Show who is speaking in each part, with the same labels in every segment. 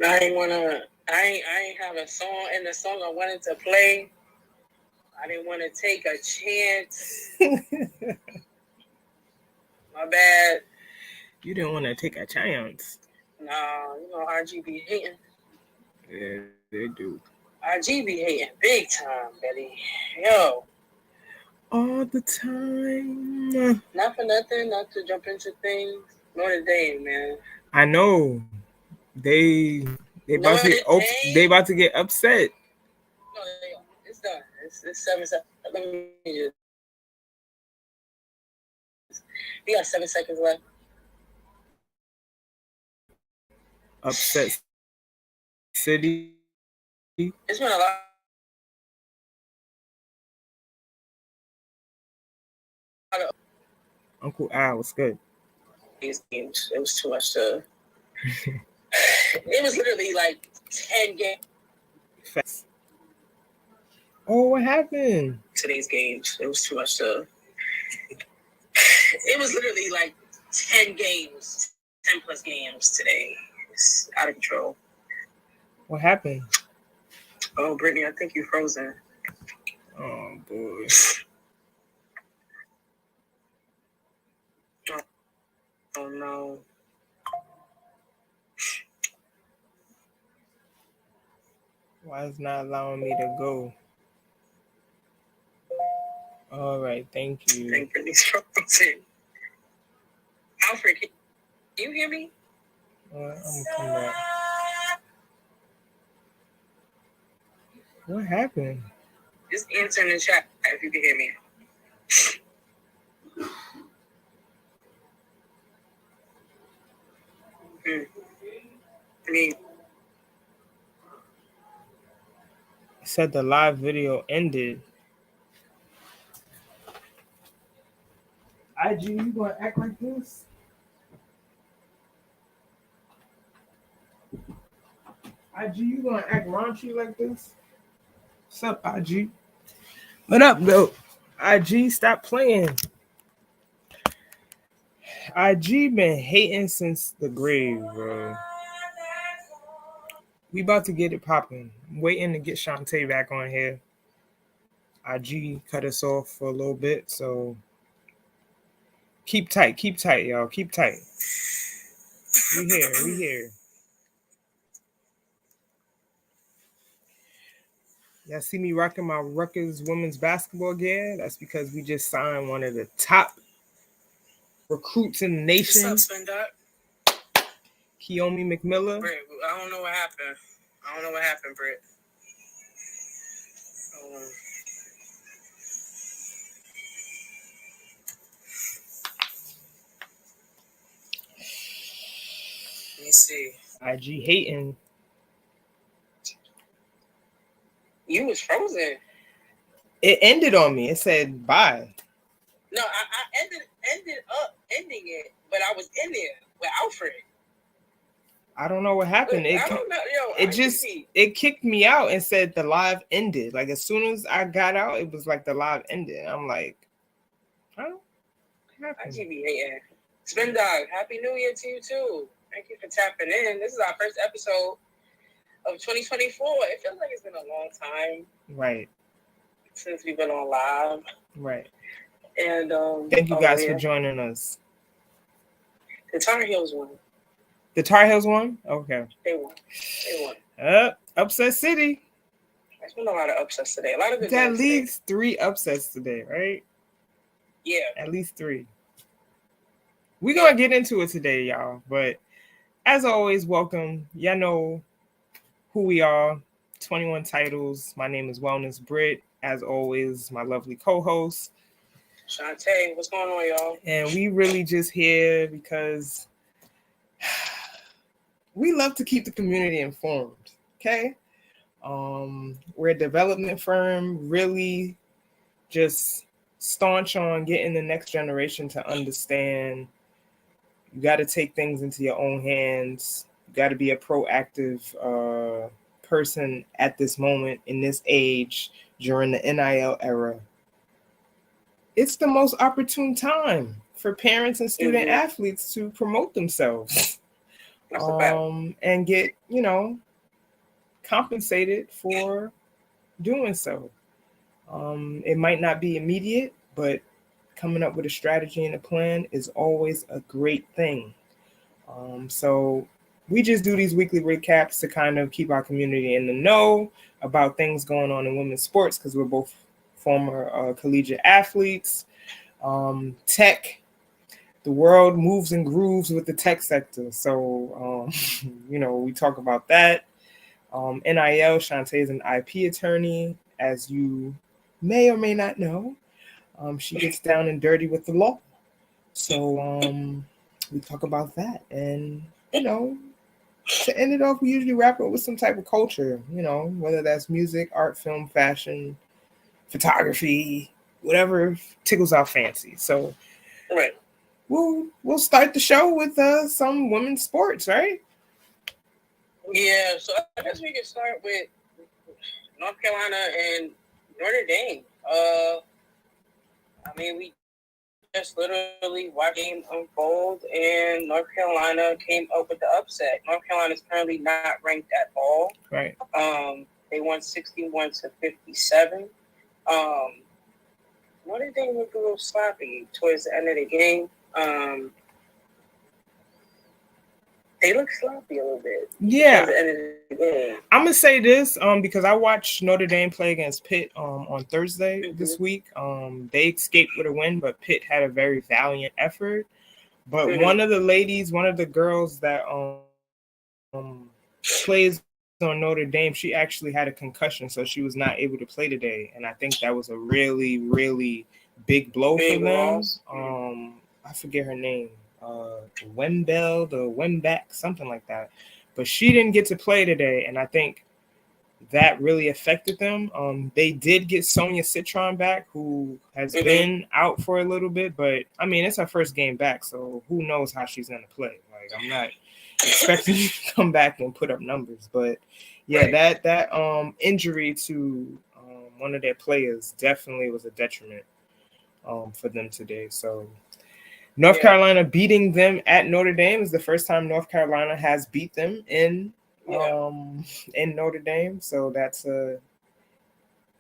Speaker 1: I ain't have a song in the song I wanted to play. I didn't want to take a chance. My bad.
Speaker 2: You didn't want to take a chance.
Speaker 1: No, RG be hating.
Speaker 2: Yeah, they do.
Speaker 1: RG be hating big time, Betty. Yo.
Speaker 2: All the time.
Speaker 1: Not for nothing, not to jump into things. Nor today, man.
Speaker 2: I know. They about to get upset.
Speaker 1: No, it's done. It's 7 seconds. Let me just. We got 7 seconds left.
Speaker 2: Upset City.
Speaker 1: It's been a lot.
Speaker 2: Uncle Al was good.
Speaker 1: These games, it was too much to. It was literally like 10 games.
Speaker 2: Facts. Oh, what happened?
Speaker 1: Today's games, it was too much to. It was literally like 10 games, 10 plus games today. It's out of control.
Speaker 2: What happened?
Speaker 1: Oh, Brittany, I think you're frozen.
Speaker 2: Oh, boy.
Speaker 1: Oh, no.
Speaker 2: Why is not allowing me to go? All right, thank you.
Speaker 1: I think Brittany's frozen. Alfred, can you hear me?
Speaker 2: I'm going to come back. What happened?
Speaker 1: Just answer in the chat if you can hear me.
Speaker 2: It said the live video ended. IG, you gonna act like this? IG, you gonna act raunchy like this? What's up, IG? What up, though? IG, stop playing. IG been hating since the grave, bro. We about to get it popping. I'm waiting to get Shantae back on here. IG cut us off for a little bit, so keep tight, y'all. Keep tight. We here. Y'all see me rocking my Rutgers women's basketball gear? That's because we just signed one of the top recruits in the nation.
Speaker 1: What's up, Spindot?
Speaker 2: Keomi McMillan.
Speaker 1: Britt, I don't know what happened. Britt. Let me see.
Speaker 2: IG hating.
Speaker 1: You was frozen.
Speaker 2: It ended on me. It said bye.
Speaker 1: No, I ended up ending it, but I was in there with Alfred.
Speaker 2: I don't know what happened.
Speaker 1: I don't know.
Speaker 2: It kicked me out and said the live ended. Like as soon as I got out, it was like the live ended. I'm like, huh? What happened?
Speaker 1: I be hating. Spin Dog, Happy New Year to you too. Thank you for tapping in. This is our first episode of 2024. It feels like it's been a long time.
Speaker 2: Right.
Speaker 1: Since we've been on live.
Speaker 2: Right.
Speaker 1: And
Speaker 2: thank you guys for joining us.
Speaker 1: The Tar Heels won.
Speaker 2: The Tar Heels won? Okay.
Speaker 1: They won.
Speaker 2: Upset City.
Speaker 1: There's been a lot of upsets today. A lot of good
Speaker 2: games. At least 3 upsets today, right?
Speaker 1: Yeah.
Speaker 2: At least 3. We're going to get into it today, y'all. But as always, welcome. Y'all know who we are. 21 titles. My name is Wellness Brit. As always, my lovely co-host.
Speaker 1: Shantae, what's going on, y'all?
Speaker 2: And we really just here because we love to keep the community informed, okay? We're a development firm, really just staunch on getting the next generation to understand you got to take things into your own hands. You got to be a proactive person at this moment in this age during the NIL era. It's the most opportune time for parents and student athletes to promote themselves.
Speaker 1: That's a fact.
Speaker 2: And get, compensated for doing so. It might not be immediate, but coming up with a strategy and a plan is always a great thing. So we just do these weekly recaps to kind of keep our community in the know about things going on in women's sports because we're both former collegiate athletes. Tech, the world moves and grooves with the tech sector. So, we talk about that. NIL, Shantae is an IP attorney, as you may or may not know. She gets down and dirty with the law. So we talk about that. And, to end it off, we usually wrap it with some type of culture, whether that's music, art, film, fashion, photography, whatever tickles our fancy. So
Speaker 1: right.
Speaker 2: We'll start the show with some women's sports, right?
Speaker 1: Yeah, so I guess we can start with North Carolina and Notre Dame. We just literally watched the game unfold, and North Carolina came up with the upset. North Carolina is currently not ranked at all.
Speaker 2: Right.
Speaker 1: They won 61-57. Notre Dame looked a little sloppy towards the end of the game. They look sloppy a little bit.
Speaker 2: Yeah. I'm gonna say this because I watched Notre Dame play against Pitt on Thursday this week. They escaped with a win, but Pitt had a very valiant effort. But one of the girls that plays on Notre Dame, she actually had a concussion, so she was not able to play today. And I think that was a really, really big blow for them. I forget her name. Wemback, something like that. But she didn't get to play today, and I think that really affected them. They did get Sonia Citron back, who has been out for a little bit, but it's her first game back, so who knows how she's gonna play. Like, I'm not expecting you to come back and put up numbers, but yeah, that injury to one of their players definitely was a detriment for them today. So North Carolina beating them at Notre Dame is the first time North Carolina has beat them in Notre Dame. So that's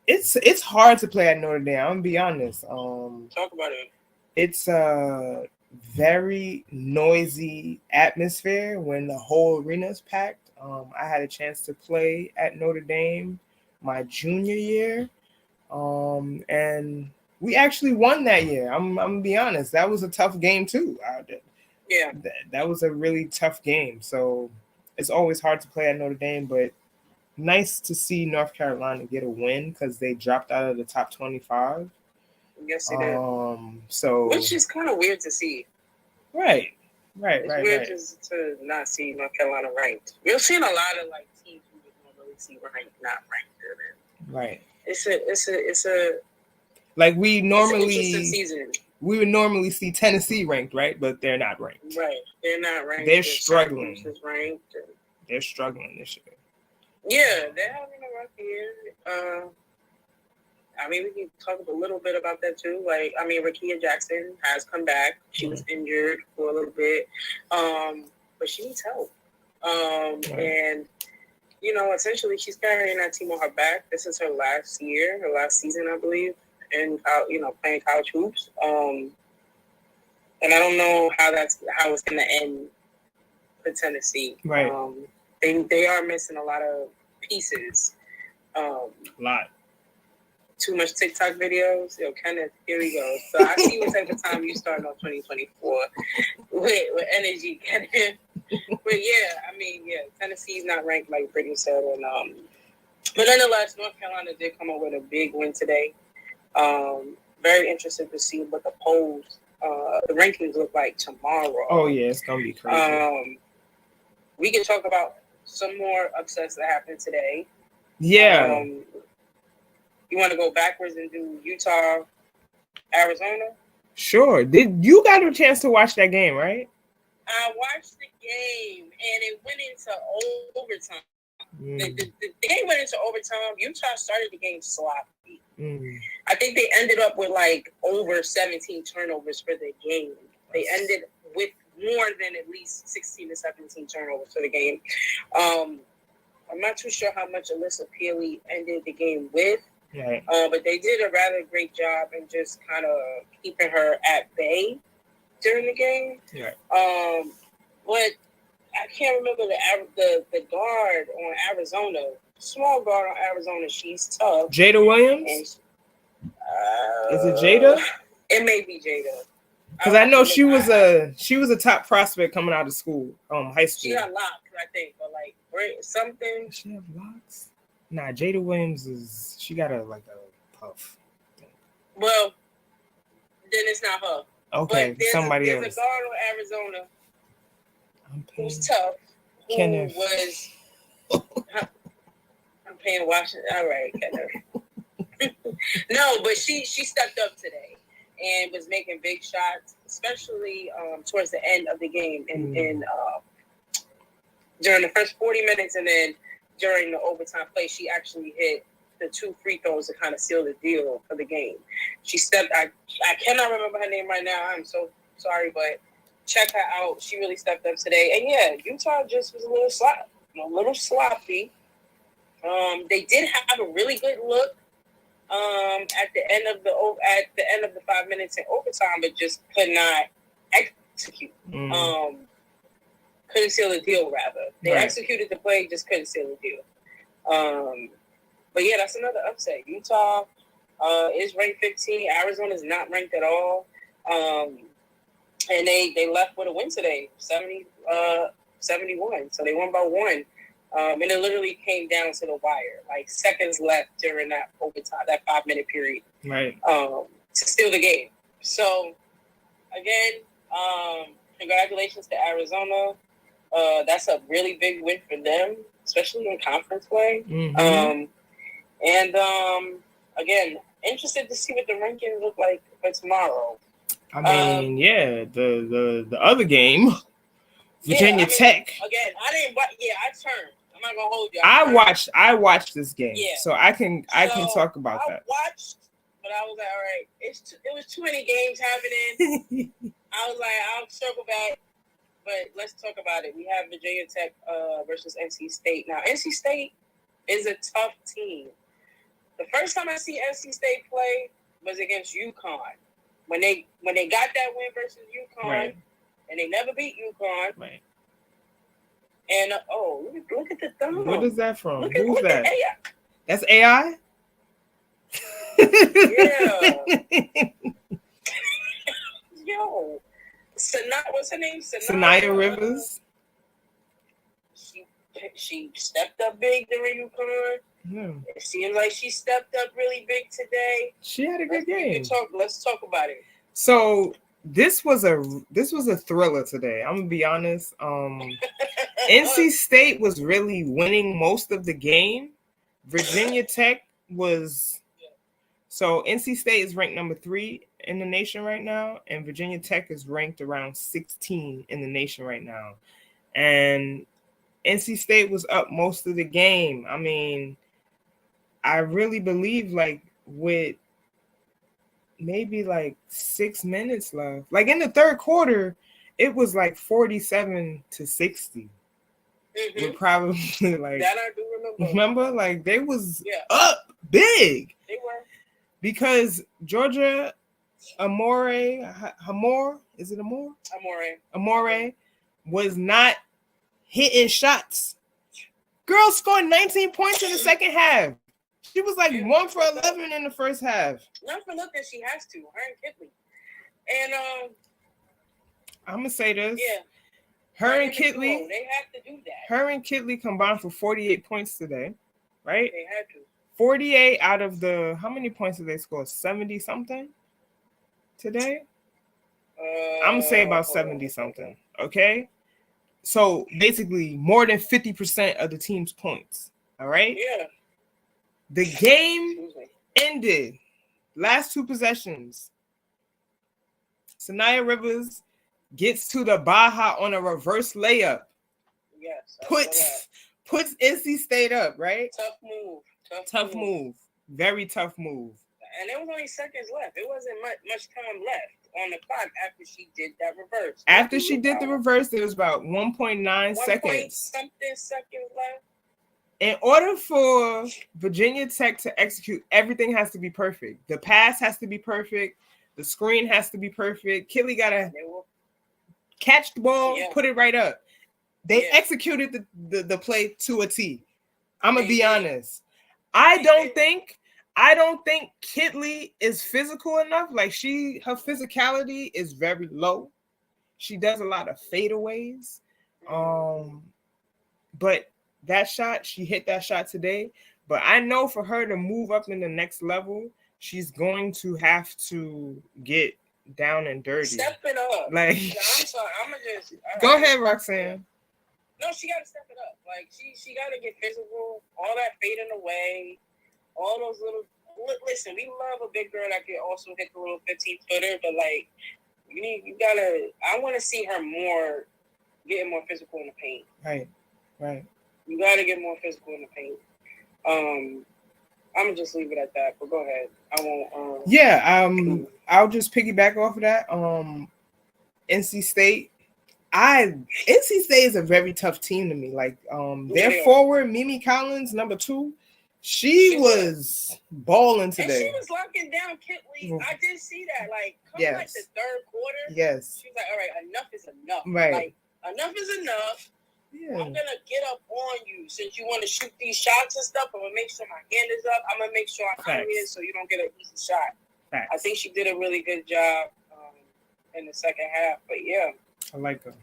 Speaker 2: it's hard to play at Notre Dame. I'm gonna be honest.
Speaker 1: Talk about it.
Speaker 2: It's a very noisy atmosphere when the whole arena is packed. I had a chance to play at Notre Dame my junior year, and we actually won that year. I'm gonna be honest. That was a tough game too. That was a really tough game. So it's always hard to play at Notre Dame, but nice to see North Carolina get a win because they dropped out of the top 25.
Speaker 1: Yes, they did.
Speaker 2: So
Speaker 1: which is kind of weird to see.
Speaker 2: Right.
Speaker 1: It's weird just to not see North Carolina ranked. We're seeing a lot of teams we would normally see ranked, not ranked.
Speaker 2: Right.
Speaker 1: It's a
Speaker 2: like we
Speaker 1: would
Speaker 2: normally see Tennessee ranked, right? But they're not ranked.
Speaker 1: Right. They're not ranked.
Speaker 2: They're struggling.
Speaker 1: Ranked.
Speaker 2: They're struggling this year.
Speaker 1: Yeah, they're having a rough year. We can talk a little bit about that too. Rakia Jackson has come back. She was injured for a little bit, but she needs help. And essentially, she's carrying that team on her back. This is her last season, I believe, and playing college hoops. And I don't know how it's going to end for Tennessee.
Speaker 2: Right.
Speaker 1: They are missing a lot of pieces.
Speaker 2: A lot.
Speaker 1: Too much TikTok videos. Kenneth, here we go. So I see what type of time you starting off 2024 with energy, Kenneth. But Tennessee's not ranked like Brittany said, and but nonetheless, North Carolina did come up with a big win today. Very interested to see what the polls, the rankings look like tomorrow.
Speaker 2: Oh yeah, it's gonna be crazy.
Speaker 1: We can talk about some more upsets that happened today.
Speaker 2: Yeah.
Speaker 1: You want to go backwards and do Utah, Arizona? Sure.
Speaker 2: You got a chance to watch that game, right?
Speaker 1: I watched the game, and it went into overtime. The game went into overtime. Utah started the game sloppy. I think they ended up with over 17 turnovers for the game. They ended with more than at least 16 to 17 turnovers for the game. I'm not too sure how much Alyssa Peely ended the game with,
Speaker 2: Right.
Speaker 1: but they did a rather great job in just kind of keeping her at bay during the game.
Speaker 2: Right.
Speaker 1: But I can't remember the guard on Arizona, small guard on Arizona. She's tough.
Speaker 2: Jada Williams? Is it Jada?
Speaker 1: It may be Jada.
Speaker 2: Because I know she was a top prospect coming out of school, high school.
Speaker 1: She got locked, I think, but like something.
Speaker 2: Does she have locks? Nah, Jada Williams she got a puff.
Speaker 1: Well, then it's not her.
Speaker 2: Okay,
Speaker 1: but
Speaker 2: somebody
Speaker 1: else.
Speaker 2: There's
Speaker 1: a guard on Arizona who's tough.
Speaker 2: Kenneth.
Speaker 1: Who was? I'm paying Washington. All right, Kenneth. No, but she stepped up today and was making big shots, especially towards the end of the game and during the first 40 minutes, and then during the overtime play, she actually hit the 2 free throws to kind of seal the deal for the game. She stepped. I cannot remember her name right now. I'm so sorry, but check her out. She really stepped up today. And yeah, Utah just was a little sloppy. They did have a really good look at the end of the 5 minutes in overtime, but just could not execute. Couldn't seal the deal. Rather, they executed the play, just couldn't seal the deal. But yeah, that's another upset. Utah is ranked 15. Arizona is not ranked at all. And they left with a win today, 71. So they won by 1. And it literally came down to the wire, like seconds left during that overtime, that 5-minute period,
Speaker 2: right?
Speaker 1: To steal the game. So again, congratulations to Arizona. That's a really big win for them, especially in conference play.
Speaker 2: Mm-hmm.
Speaker 1: Again, interested to see what the rankings look like for tomorrow.
Speaker 2: I mean, the other game, Virginia Tech.
Speaker 1: Again, I didn't. Yeah, I turned. I'm not gonna hold you.
Speaker 2: I watched this game, so I can talk about that.
Speaker 1: I watched, but I was like, all right, it was too many games happening. I was like, I'll circle back, but let's talk about it. We have Virginia Tech versus NC State. Now, NC State is a tough team. The first time I see NC State play was against UConn. When they got that win versus UConn, and they never beat UConn. Right. And look at the thumb.
Speaker 2: What is that from? Who's
Speaker 1: look
Speaker 2: that?
Speaker 1: AI.
Speaker 2: That's AI?
Speaker 1: Yeah. Yo. What's her name?
Speaker 2: Sanaya Rivers.
Speaker 1: She stepped up big during UConn. It seems like she stepped up really big today.
Speaker 2: She had a good game.
Speaker 1: Let's talk about it.
Speaker 2: So this was a thriller today. I'm gonna be honest. NC State was really winning most of the game. Virginia Tech was. So NC State is ranked number 3 in the nation right now, and Virginia Tech is ranked around 16 in the nation right now. And NC State was up most of the game. I mean, I really believe with maybe 6 minutes left. In the third quarter, it was 47-60. We're probably
Speaker 1: that I do
Speaker 2: remember. They was up big.
Speaker 1: They were.
Speaker 2: Because Georgia Amore, is it Amore? Amore was not hitting shots. Girl scored 19 points in the second half. She was 1 for 11 in the first half.
Speaker 1: Not for nothing, she has to. Her and Kitley. And
Speaker 2: I'm gonna say this.
Speaker 1: Yeah.
Speaker 2: Her and Kitley.
Speaker 1: They have to do that.
Speaker 2: Her and Kitley combined for 48 points today, right?
Speaker 1: They had to.
Speaker 2: 48 out of the how many points did they score? 70 something today. I'm gonna say about 70 something. Okay. So basically, more than 50% of the team's points. All right.
Speaker 1: Yeah.
Speaker 2: The game ended. Last 2 possessions. Sanaya Rivers gets to the Baja on a reverse layup.
Speaker 1: Yes.
Speaker 2: Puts NC State up, right?
Speaker 1: Tough move.
Speaker 2: Tough move. Very tough move.
Speaker 1: And there was only seconds left. It wasn't much time left. on the clock after she did that reverse.
Speaker 2: After she did the reverse, there was about 1.9 seconds.
Speaker 1: Something seconds left.
Speaker 2: In order for Virginia Tech to execute, everything has to be perfect. The pass has to be perfect. The screen has to be perfect. Kelly got to catch the ball, put it right up. They executed the play to a T. I'm going to be honest. I don't think Kitley is physical enough. Like her physicality is very low. She does a lot of fadeaways. But that shot, she hit that shot today. But I know for her to move up in the next level, she's going to have to get down and dirty.
Speaker 1: Step it up.
Speaker 2: Like,
Speaker 1: I'm sorry. I'm gonna just
Speaker 2: go ahead, Roxanne.
Speaker 1: No, she got to step it up. Like she got to get physical. All that fading away. All those little. Listen, we love a big girl that can also hit the little 15-footer, but like you gotta. I want to see her getting more physical in the paint.
Speaker 2: Right.
Speaker 1: You gotta get more physical in the paint. I'm gonna just leave it at that. But go ahead. I won't.
Speaker 2: I'll just piggyback off of that. NC State. NC State is a very tough team to me. Like their forward, Mimi Collins, number 2. She was balling today.
Speaker 1: And she was locking down Kitley. I did see that. Like, like the third quarter.
Speaker 2: Yes.
Speaker 1: She was like, all right, enough is enough.
Speaker 2: Right.
Speaker 1: Like, enough is enough. Yeah. I'm going to get up on you since you want to shoot these shots and stuff. I'm going to make sure my hand is up. I'm going to make sure I'm under it so you don't get an easy shot. Facts. I think she did a really good job in the second half. But, yeah.
Speaker 2: I like her.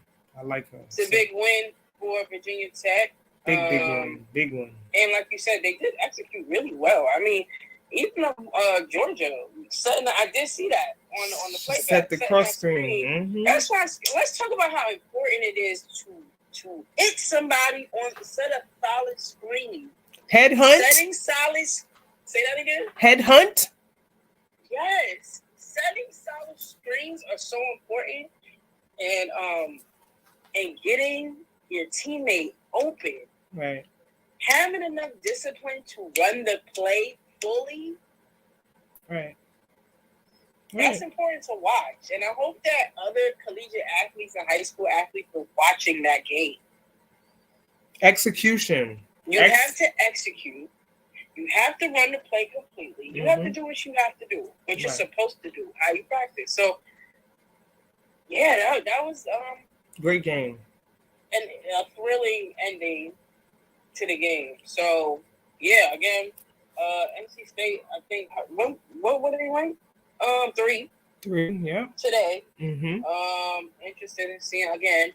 Speaker 1: It's a big win for Virginia Tech.
Speaker 2: Big one.
Speaker 1: And like you said, they did execute really well. I mean, even Georgia I did see that on the playback.
Speaker 2: Set the cross screen. Mm-hmm.
Speaker 1: That's why. Let's talk about how important it is to hit somebody on the set of solid screen.
Speaker 2: Head hunt.
Speaker 1: Setting solid. Say that again.
Speaker 2: Head hunt.
Speaker 1: Yes, setting solid screens are so important, and getting your teammate open.
Speaker 2: Right.
Speaker 1: Having enough discipline to run the play fully.
Speaker 2: Right.
Speaker 1: That's important to watch. And I hope that other collegiate athletes and high school athletes are watching that game.
Speaker 2: Execution.
Speaker 1: You have to execute. You have to run the play completely. You have to do what you have to do, what you're supposed to do, how you practice. So, yeah, that was
Speaker 2: great game.
Speaker 1: And a thrilling ending to the game. So, yeah, again, NC State, I think, what did they rank? 3.
Speaker 2: 3, yeah.
Speaker 1: Today.
Speaker 2: Mm-hmm.
Speaker 1: Interested in seeing, again,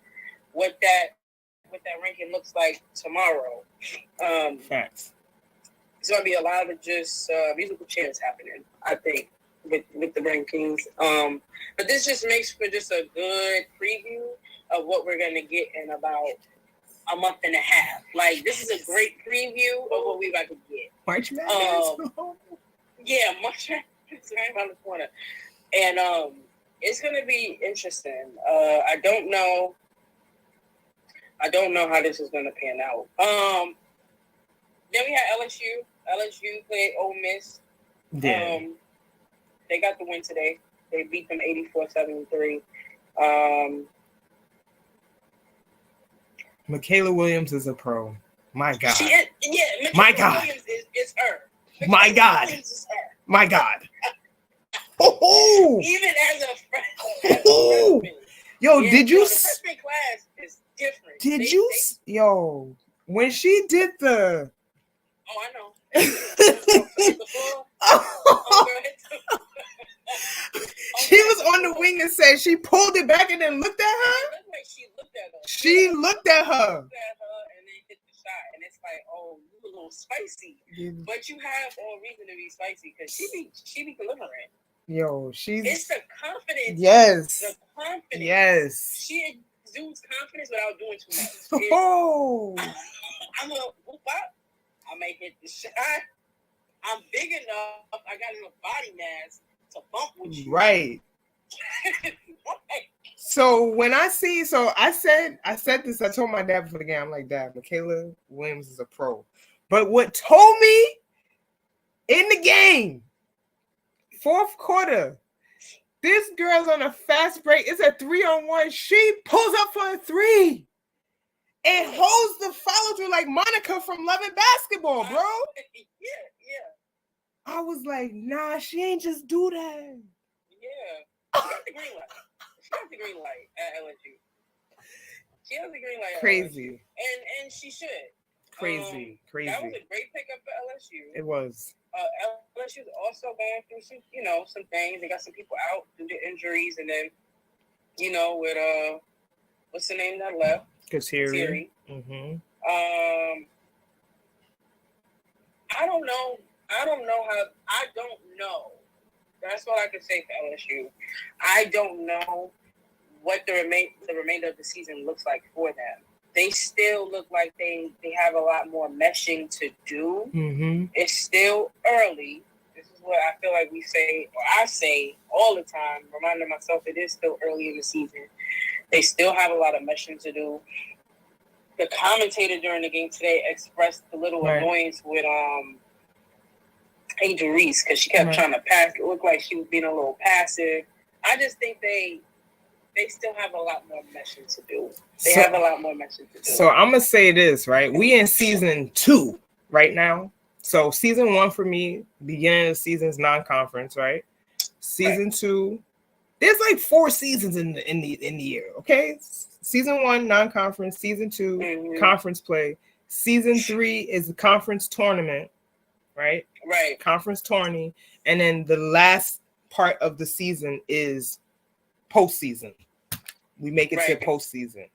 Speaker 1: what that ranking looks like tomorrow.
Speaker 2: Facts.
Speaker 1: There's going to be a lot of just musical chairs happening, I think, with the rankings. But this just makes for just a good preview of what we're going to get in about a month and a half. Like, this is a great preview of what we're about to get.
Speaker 2: March Madness.
Speaker 1: Yeah, March Madness is right around the corner. And it's going to be interesting. I don't know how this is going to pan out. Then we had LSU. LSU played Ole Miss.
Speaker 2: Yeah.
Speaker 1: They got the win today. They beat them 84-73.
Speaker 2: Michaela Williams is a pro. My God.
Speaker 1: She is, yeah.
Speaker 2: My God.
Speaker 1: Williams is her.
Speaker 2: My God.
Speaker 1: Williams is her.
Speaker 2: My God. Oh.
Speaker 1: Even as a freshman.
Speaker 2: Yo,
Speaker 1: yeah,
Speaker 2: did you?
Speaker 1: The freshman class is different.
Speaker 2: Yo, when she did the.
Speaker 1: Oh, I know.
Speaker 2: She was on the wing and said she pulled it back and then looked at her.
Speaker 1: It looked like she looked at her.
Speaker 2: She looked at her.
Speaker 1: And then hit the shot, and it's like, oh, you a little spicy. But you have all reason to be spicy because she be delivering.
Speaker 2: Yo,
Speaker 1: it's the confidence.
Speaker 2: Yes.
Speaker 1: The confidence.
Speaker 2: Yes.
Speaker 1: She exudes confidence without doing too much.
Speaker 2: Oh.
Speaker 1: I'm gonna whoop up. I may hit the shot. I'm big enough. I got enough body mass to bump with you.
Speaker 2: Right. So when I said this, I told my dad before the game, I'm like, Dad, Michaela Williams is a pro. But what told me in the game, fourth quarter, This girl's on a fast break. It's a 3-on-1. She pulls up for a 3 and holds the follow through like Monica from Love and Basketball, bro.
Speaker 1: Yeah.
Speaker 2: I was like, nah, she ain't just do that.
Speaker 1: Yeah. She got the green light. She got the green light at LSU. She has the green light.
Speaker 2: Crazy.
Speaker 1: And she should.
Speaker 2: Crazy.
Speaker 1: That was a great pickup for LSU.
Speaker 2: It was.
Speaker 1: LSU's also going through some things. They got some people out due to injuries, and then, with what's the name that left?
Speaker 2: Kateri.
Speaker 1: Mm-hmm. I don't know. That's what I could say for LSU. I don't know what the remainder of the season looks like for them. They still look like they have a lot more meshing to do.
Speaker 2: Mm-hmm.
Speaker 1: It's still early. This is what I feel like we say, or I say all the time, reminding myself it is still early in the season. They still have a lot of meshing to do. The commentator during the game today expressed a little annoyance with Angel Reese because she kept trying to pass. It looked like she was being a little passive. I just think they still have a lot more meshing to do. Have a lot more meshing to do.
Speaker 2: So I'm going to say this, right? We in season 2 right now. So season 1 for me, beginning of the season's non-conference, right? Season 2, there's like 4 seasons in the year, okay? Season 1, non-conference. Season 2, conference play. Season 3 is the conference tournament, right?
Speaker 1: Right.
Speaker 2: Conference tourney. And then the last part of the season is postseason. We make it to postseason.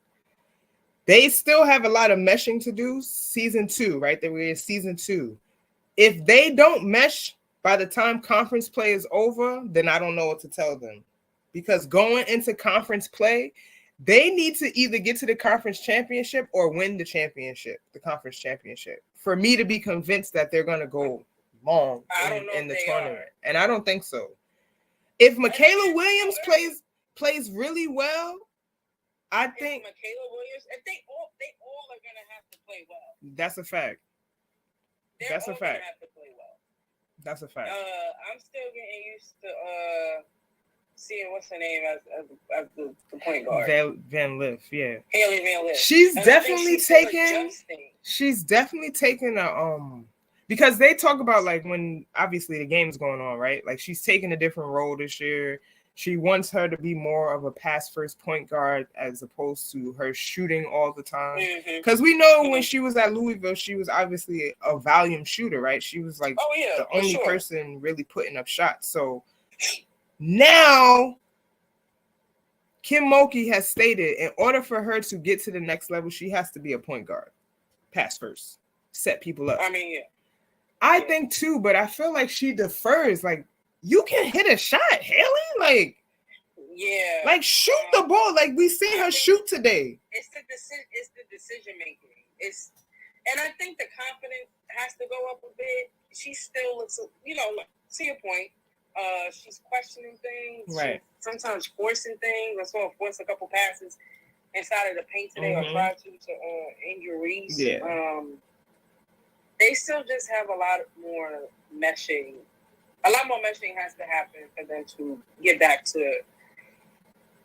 Speaker 2: They still have a lot of meshing to do. Season 2, right? We're in season 2. If they don't mesh by the time conference play is over, then I don't know what to tell them. Because going into conference play, they need to either get to the conference championship or win the conference championship, for me to be convinced that they're going to go long in the tournament. And I don't think so. If Michaela Williams plays really well, I think
Speaker 1: Michaela Williams, if they all are going to have to play well.
Speaker 2: That's a fact.
Speaker 1: That's a fact. Have to play well.
Speaker 2: That's a fact.
Speaker 1: I'm still getting used to seeing what's her name as the point guard.
Speaker 2: Van Lith, yeah.
Speaker 1: Haley Van Lith.
Speaker 2: She's definitely taken a because they talk about like when obviously the game's going on, right? Like she's taking a different role this year. She wants her to be more of a pass first point guard as opposed to her shooting all the time. Because we know when she was at Louisville, she was obviously a volume shooter, right? She was like the only person really putting up shots. So now Kim Mulkey has stated in order for her to get to the next level, she has to be a point guard. Pass first. Set people up. I think too, but I feel like she defers. Like, you can hit a shot, Haley. Like, like shoot the ball. Like we seen her shoot today.
Speaker 1: It's the decision making. And I think the confidence has to go up a bit. She still looks, to your point. She's questioning things.
Speaker 2: Right.
Speaker 1: She's sometimes forcing things. I saw her force a couple passes inside of the paint today, or tried to Angel Reese.
Speaker 2: Yeah.
Speaker 1: They still just have a lot more meshing. A lot more meshing has to happen for them to get back to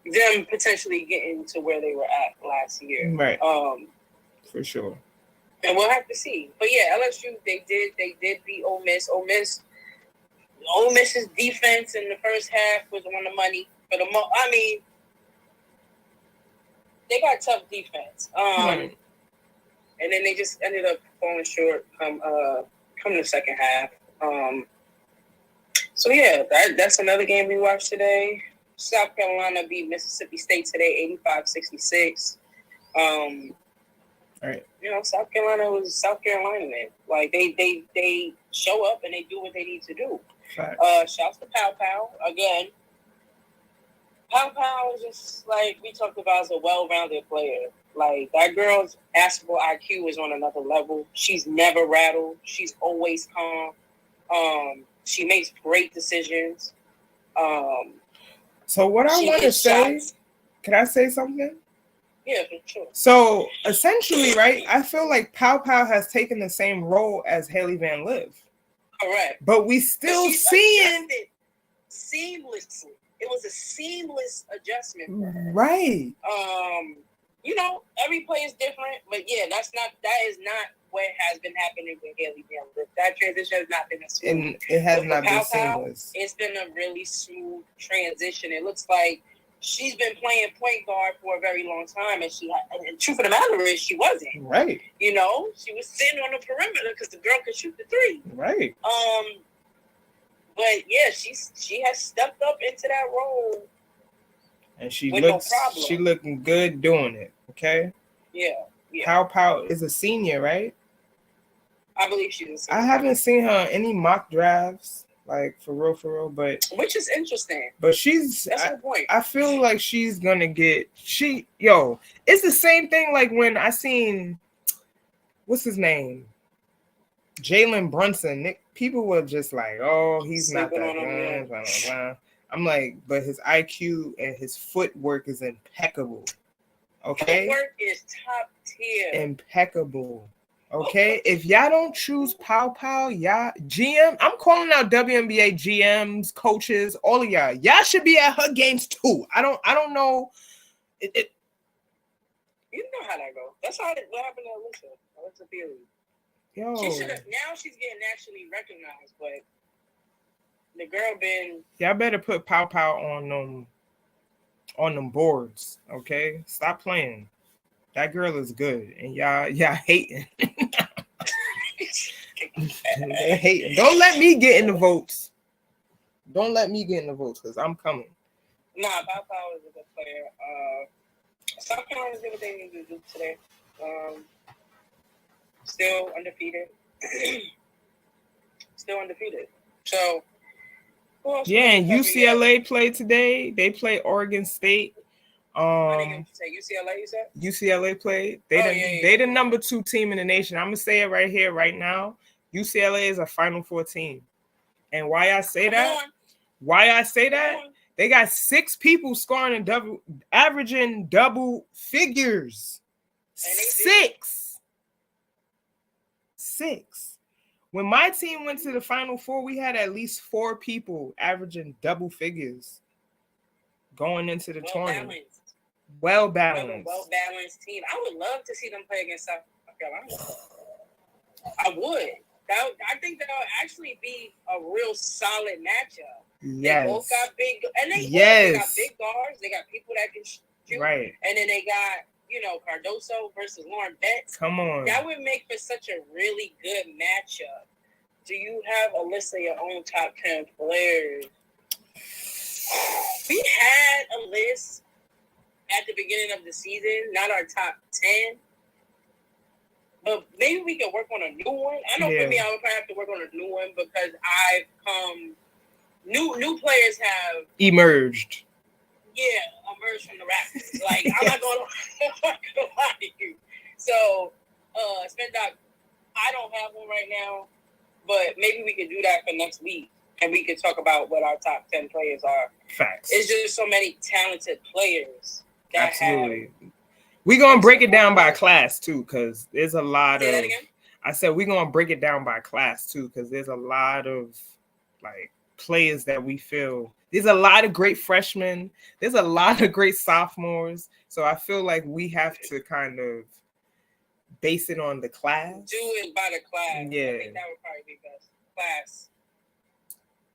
Speaker 1: them potentially getting to where they were at last year.
Speaker 2: Right. For sure.
Speaker 1: And we'll have to see. But yeah, LSU, they did beat Ole Miss. Ole Miss's defense in the first half was on the money. They got tough defense. And then they just ended up falling short come the second half. So yeah, that's another game we watched today. South Carolina beat Mississippi State today, 85-66.
Speaker 2: Right.
Speaker 1: South Carolina was South Carolina, man. Like they show up and they do what they need to do.
Speaker 2: Right.
Speaker 1: Shouts to Pow Pow again. Pow Pow is just like we talked about as a well-rounded player. Like that girl's basketball IQ is on another level. She's never rattled. She's always calm. She makes great decisions.
Speaker 2: So what I want to say, can I say something?
Speaker 1: Yeah, for sure.
Speaker 2: So essentially, right, I feel like Pow Pow has taken the same role as Haley Van Lith.
Speaker 1: Correct.
Speaker 2: But we still seeing
Speaker 1: seamlessly. it was a seamless adjustment for her.
Speaker 2: Right.
Speaker 1: You know, every play is different, but yeah, that is not what has been happening with Haley Taylor. That transition has not been a smooth.
Speaker 2: And it has
Speaker 1: With
Speaker 2: not been
Speaker 1: Pow,
Speaker 2: seamless.
Speaker 1: it's been a really smooth transition. It looks like she's been playing point guard for a very long time, and and truth of the matter is, she wasn't.
Speaker 2: Right.
Speaker 1: You know, she was sitting on the perimeter because the girl could shoot the three.
Speaker 2: Right.
Speaker 1: But yeah, she has stepped up into that role.
Speaker 2: And she looking good doing it. Okay.
Speaker 1: Yeah.
Speaker 2: Pow is a senior, right?
Speaker 1: I believe she's a senior.
Speaker 2: I haven't seen her in any mock drafts, like for real, but
Speaker 1: which is interesting.
Speaker 2: But
Speaker 1: that's the point.
Speaker 2: I feel like she's gonna get it's the same thing like when I seen what's his name? Jalen Brunson. People were just like, oh, he's not that good. Blah, blah, blah. I'm like, but his IQ and his footwork is impeccable. Okay?
Speaker 1: Footwork is top tier.
Speaker 2: Impeccable. Okay? If y'all don't choose Pow, y'all GM, I'm calling out WNBA GMs, coaches, all of y'all. Y'all should be at her games too. I don't know.
Speaker 1: You know how that goes. That's what happened to Alyssa Beasley.
Speaker 2: Yo.
Speaker 1: She's getting nationally recognized, but the girl been.
Speaker 2: Y'all better put Pow on them boards, okay? Stop playing. That girl is good, and y'all hating. They hating. Don't let me get in the votes. Because I'm coming.
Speaker 1: Nah, Pow is a good player. South Carolina's doing what they need to do today. Still undefeated. So,
Speaker 2: yeah, and UCLA played today. They play Oregon State.
Speaker 1: Say UCLA, you said?
Speaker 2: UCLA played. They the number 2 team in the nation. I'm gonna say it right here, right now. UCLA is a Final Four team. And why I say that? They got 6 people scoring averaging double figures. 6. When my team went to the Final Four, we had at least 4 people averaging double figures going into the tournament. Well balanced
Speaker 1: team. I would love to see them play against South Carolina. I would. I think that'll actually be a real solid matchup.
Speaker 2: Yes.
Speaker 1: They both got big, and they got big guards. They got people that can shoot.
Speaker 2: Right.
Speaker 1: And then they got, Cardoso versus Lauren Betts.
Speaker 2: Come on.
Speaker 1: That would make for such a really good matchup. Do you have a list of your own top 10 players? We had a list at the beginning of the season, not our top 10. But maybe we can work on a new one. I know for me, I would probably have to work on a new one because new players have
Speaker 2: emerged.
Speaker 1: Yeah, emerged from the Raptors. Like, I'm not going to lie to you. So, Spendoc, I don't have one right now, but maybe we could do that for next week, and we could talk about what our top 10 players are.
Speaker 2: Facts.
Speaker 1: It's just so many talented players.
Speaker 2: Absolutely. We're going to break it down by class, too, because there's a lot
Speaker 1: Say
Speaker 2: of...
Speaker 1: that again?
Speaker 2: I said we're going to break it down by class, too, because there's a lot of, players that we feel... There's a lot of great freshmen. There's a lot of great sophomores. So I feel like we have to kind of base it on the class.
Speaker 1: Do it by the class.
Speaker 2: Yeah.
Speaker 1: I think that would probably be best. Class.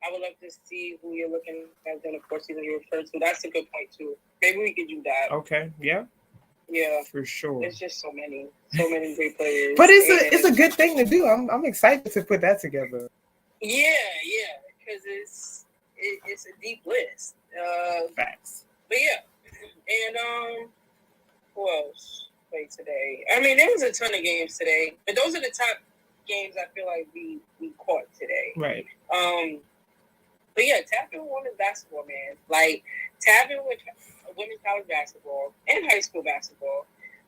Speaker 1: I would love to see who you're looking at in the course season you referred to. That's a good point, too. Maybe we could do that.
Speaker 2: Okay. Yeah.
Speaker 1: Yeah.
Speaker 2: For sure.
Speaker 1: It's just so many great players.
Speaker 2: But it's a good thing to do. I'm excited to put that together.
Speaker 1: Yeah. Because it's a deep list.
Speaker 2: Facts.
Speaker 1: But yeah. And who else played today? I mean, there was a ton of games today. But those are the top games I feel like we caught today.
Speaker 2: Right.
Speaker 1: But yeah, tap in women's basketball, man. Like, tap in with women's college basketball and high school basketball.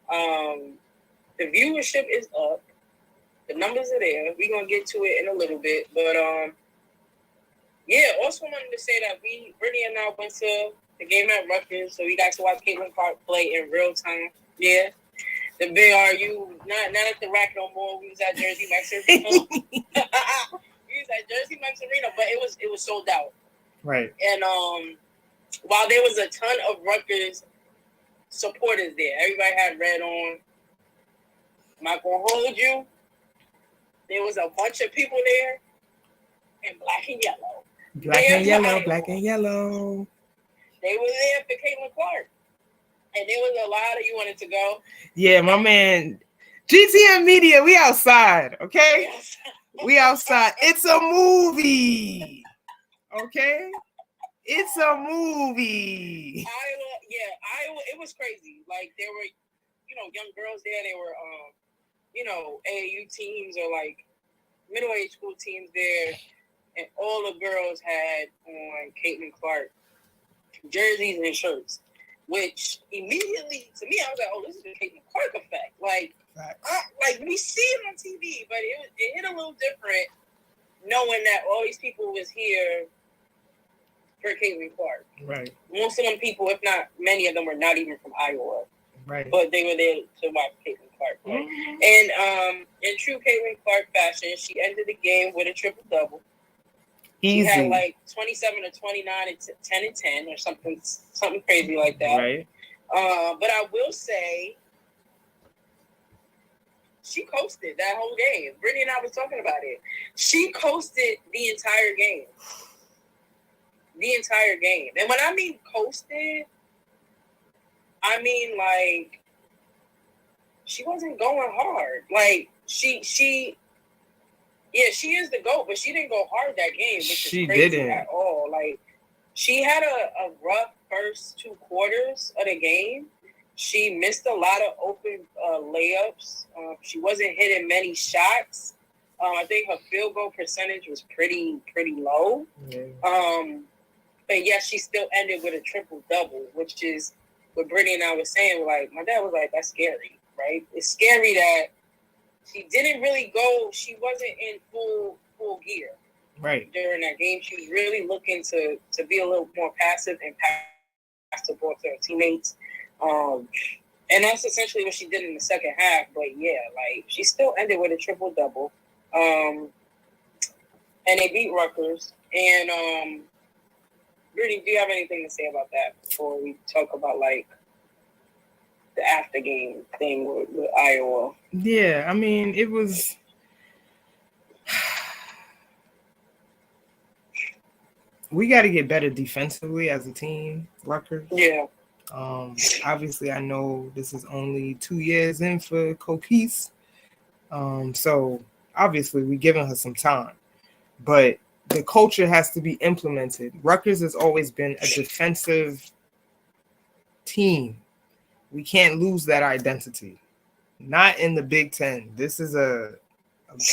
Speaker 1: The viewership is up. The numbers are there. We're going to get to it in a little bit. But, yeah, also wanted to say that Brittany and I went to the game at Rutgers, so we got to watch Caitlin Clark play in real time. Yeah. The big RU, not at the rack no more. We was at Jersey Max Arena. We was at Jersey Max Arena, but it was sold out.
Speaker 2: Right.
Speaker 1: And while there was a ton of Rutgers supporters there, everybody had red on. I'm not gonna hold you. There was a bunch of people there in black and yellow.
Speaker 2: Black and yellow.
Speaker 1: They were there for Caitlin Clark. And there was a lot of you wanted to go.
Speaker 2: Yeah, my man. GTM Media, we outside, okay? We outside. It's a movie. Okay? It's a movie.
Speaker 1: Iowa, it was crazy. Like, there were, young girls there. There were, AAU teams or, like, middle-aged school teams there. And all the girls had on Caitlin Clark jerseys and shirts, which immediately, to me, I was like, oh, this is the Caitlin Clark effect. Like, we see it on TV, but it hit a little different knowing that all these people was here for Caitlin Clark.
Speaker 2: Right.
Speaker 1: Most of them people, if not many of them, were not even from Iowa.
Speaker 2: Right.
Speaker 1: But they were there to watch Caitlin Clark play. Mm-hmm. And in true Caitlin Clark fashion, she ended the game with a triple-double.
Speaker 2: Easy.
Speaker 1: She had like 27 or 29 and 10 and 10 or something crazy like that.
Speaker 2: Right.
Speaker 1: But I will say, she coasted that whole game. Brittany and I was talking about it. She coasted the entire game. The entire game. And when I mean coasted, I mean like she wasn't going hard. Like she is the GOAT, but she didn't go hard that game, which is crazy at all. Like she had a rough first 2 quarters of the game. She missed a lot of open layups. She wasn't hitting many shots. I think her field goal percentage was pretty low. Yeah. But yes, she still ended with a triple-double, which is what Brittany and I was saying. Like, my dad was like, that's scary, right? It's scary that she didn't really go. She wasn't in full gear.
Speaker 2: Right.
Speaker 1: During that game, she was really looking to be a little more passive and pass the ball to her teammates. And that's essentially what she did in the second half. But yeah, like she still ended with a triple-double. And they beat Rutgers. And Rudy, do you have anything to say about that before we talk about like the after game thing with Iowa?
Speaker 2: Yeah, I mean, it was. We got to get better defensively as a team, Rutgers.
Speaker 1: Yeah.
Speaker 2: Obviously, I know this is only 2 years in for Coquise. So obviously we're giving her some time, but the culture has to be implemented. Rutgers has always been a defensive team. We can't lose that identity. Not in the Big Ten. This is a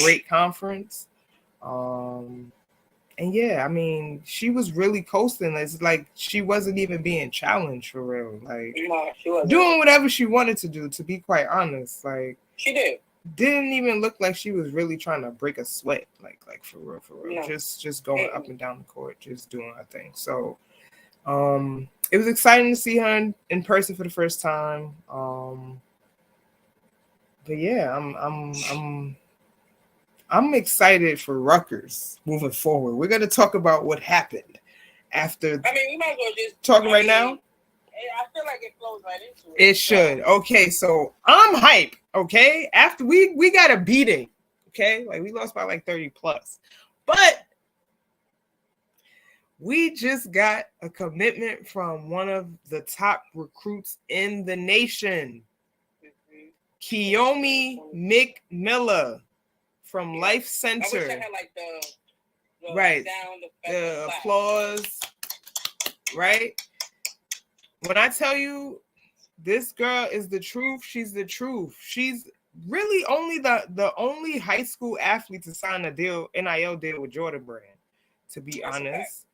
Speaker 2: great conference. And yeah, I mean, she was really coasting. It's like she wasn't even being challenged for real. Like,
Speaker 1: no, she wasn't.
Speaker 2: Doing whatever she wanted to do, to be quite honest. Like,
Speaker 1: she
Speaker 2: didn't even look like she was really trying to break a sweat. Like for real. No. Just going up and down the court, just doing her thing. So it was exciting to see her in person for the first time. But yeah, I'm excited for Rutgers moving forward. We're going to talk about what happened after.
Speaker 1: I mean, we might as well just
Speaker 2: talking right now.
Speaker 1: I feel like it flows right into
Speaker 2: it. It should. Okay, so I'm hype. Okay, after we got a Bday. Okay, like we lost by like 30 plus, but we just got a commitment from one of the top recruits in the nation, Kiyomi McMillan. From Life Center.
Speaker 1: I wish I had like the
Speaker 2: right
Speaker 1: sound
Speaker 2: the applause. Right. When I tell you this girl is the truth, she's the truth. She's really only the only high school athlete to sign a NIL deal with Jordan Brand, to be honest.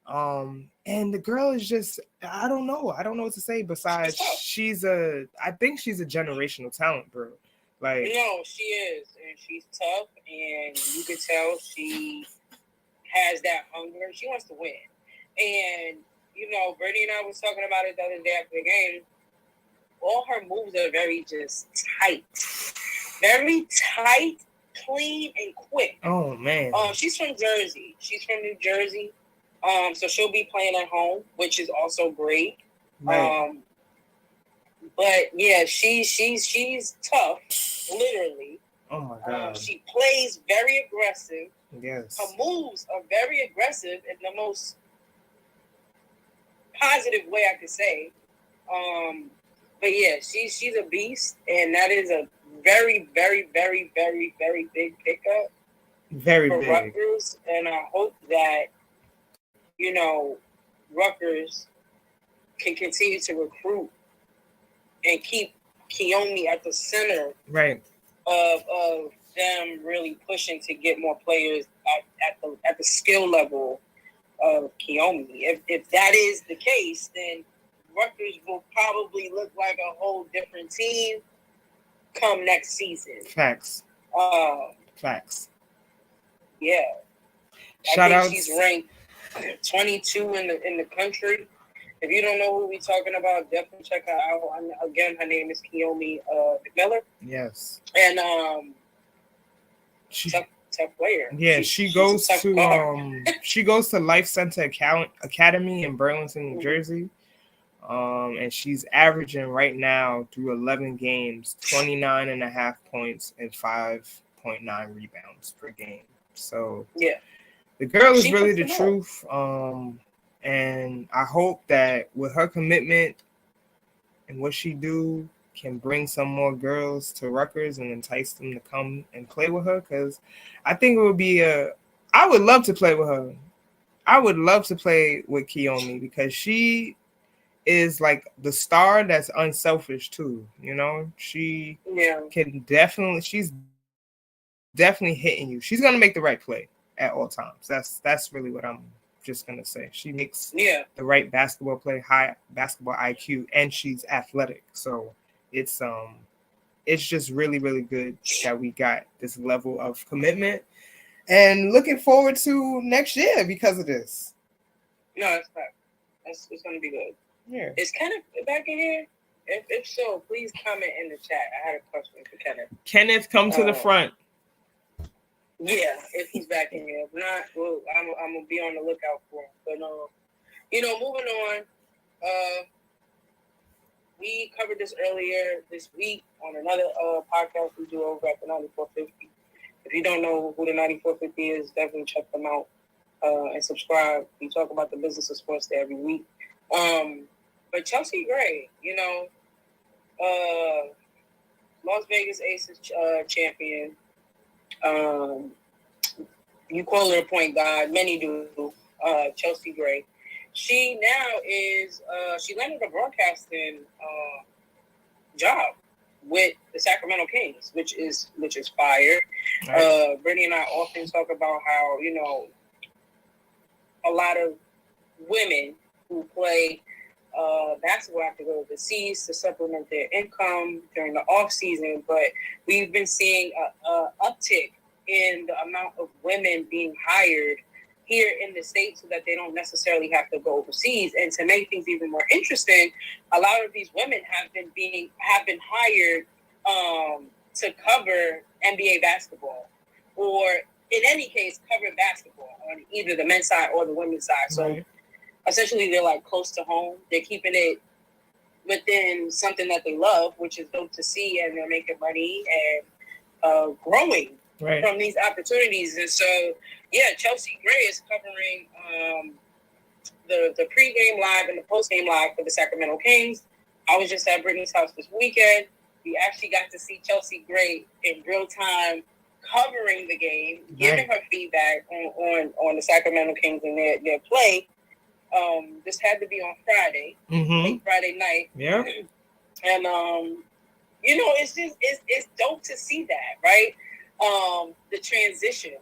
Speaker 2: And the girl is just, I don't know what to say besides I think she's a generational talent, bro. Like,
Speaker 1: no, she is, and she's tough, and you could tell she has that hunger. She wants to win, and Brittany and I was talking about it the other day after the game. All her moves are very just tight, clean, and quick.
Speaker 2: Oh man.
Speaker 1: She's from Jersey. She's from New Jersey. So she'll be playing at home, which is also great.
Speaker 2: Right.
Speaker 1: But yeah, she's tough, literally.
Speaker 2: Oh my God.
Speaker 1: She plays very aggressive.
Speaker 2: Yes.
Speaker 1: Her moves are very aggressive in the most positive way I could say. But yeah, she's a beast, and that is a very, very, very, very, very big pickup
Speaker 2: Very
Speaker 1: for
Speaker 2: big.
Speaker 1: Rutgers. And I hope that, you know, Rutgers can continue to recruit and keep Kiyomi at the center
Speaker 2: Right.
Speaker 1: of them really pushing to get more players at the skill level of Kiyomi. If that is the case, then Rutgers will probably look like a whole different team come next season.
Speaker 2: Facts. Facts.
Speaker 1: Yeah.
Speaker 2: Shout out.
Speaker 1: She's ranked 22 in the country. If you don't know who we're talking about, definitely check her out. Again, her name is Kiyomi McMillan.
Speaker 2: Yes.
Speaker 1: And tough player.
Speaker 2: Yeah, she goes to Life Center Academy in Burlington, New Jersey. And she's averaging right now through 11 games 29.5 points and 5.9 rebounds per game. So
Speaker 1: yeah,
Speaker 2: the girl is really the truth. And I hope that with her commitment and what she do can bring some more girls to Rutgers and entice them to come and play with her, because I think it would be I would love to play with her. I would love to play with Kiyomi because she is like the star that's unselfish too. You know, she's definitely hitting you. She's gonna make the right play at all times. That's really what I'm just gonna say. She makes the right basketball play, high basketball IQ, and she's athletic. So it's just really, really good that we got this level of commitment, and looking forward to next year because of this.
Speaker 1: No, that's fact. It's gonna be good.
Speaker 2: Yeah.
Speaker 1: Is Kenneth back in here? If so, please comment in the chat. I had a question for Kenneth.
Speaker 2: Kenneth, come to the front.
Speaker 1: Yeah, if he's back in here. If not, well, I'm gonna be on the lookout for him. But moving on. We covered this earlier this week on another podcast we do over at the 9450. If you don't know who the 9450 is, definitely check them out and subscribe. We talk about the business of sports there every week. But Chelsea Gray, Las Vegas Aces champion. You call her a point guard. Many do. Chelsea Gray. She now is. She landed a broadcasting job with the Sacramento Kings, which is fire. Right. Brittany and I often talk about how a lot of women who play basketball have to go overseas to supplement their income during the off season, but we've been seeing a uptick in the amount of women being hired here in the States so that they don't necessarily have to go overseas. And to make things even more interesting, a lot of these women have been hired to cover NBA basketball, or in any case, cover basketball on either the men's side or the women's side. So essentially, they're like close to home. They're keeping it within something that they love, which is dope to see, and they're making money and growing from these opportunities. And so, yeah, Chelsea Gray is covering the pregame live and the postgame live for the Sacramento Kings. I was just at Brittany's house this weekend. We actually got to see Chelsea Gray in real time covering the game, giving her feedback on the Sacramento Kings and their play. This had to be on Friday, late Friday night. Yeah. And it's dope to see that, right? The transition,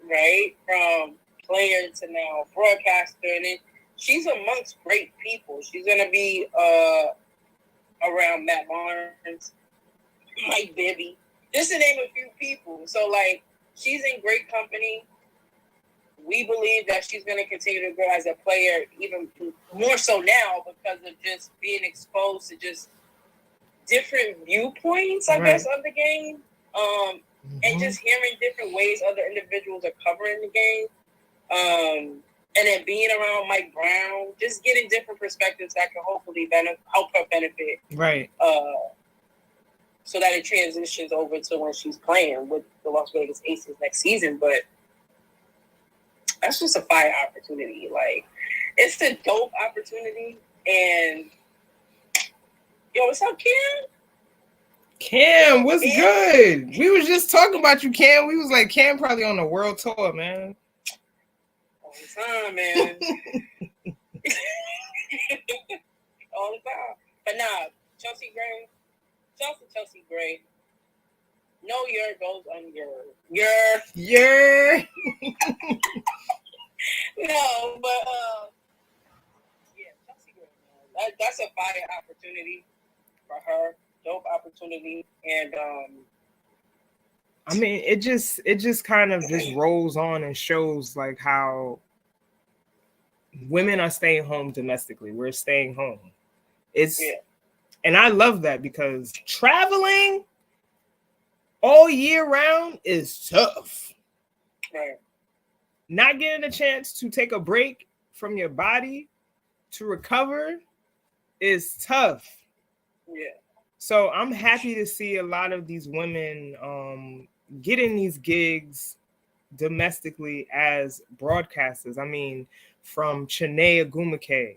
Speaker 1: right, from player to now broadcaster, and she's amongst great people. She's gonna be around Matt Barnes, Mike Bibby, just to name a few people. So like, she's in great company. We believe that she's going to continue to grow as a player, even more so now because of just being exposed to just different viewpoints, I guess, of the game, and just hearing different ways other individuals are covering the game. And then being around Mike Brown, just getting different perspectives that can hopefully help her benefit.
Speaker 2: Right.
Speaker 1: So that it transitions over to when she's playing with the Las Vegas Aces next season. But that's just a fire opportunity. Like, it's a dope opportunity. And, yo, what's up, Kim?
Speaker 2: Cam, what's good? We was just talking about you, Cam. We was like, Cam probably on the world tour, man.
Speaker 1: All the time, man. All the time. But nah, Chelsea Gray. No, your goes on your. No, but yeah, Chelsea Gray, man. That's a fire opportunity for her. Dope opportunity. And
Speaker 2: I mean, it just kind of just rolls on and shows like how women are staying home domestically. We're staying home. And I love that because traveling all year round is tough.
Speaker 1: Right.
Speaker 2: Not getting a chance to take a break from your body to recover is tough.
Speaker 1: Yeah.
Speaker 2: So I'm happy to see a lot of these women getting these gigs domestically as broadcasters. I mean, from Chiney Agumake,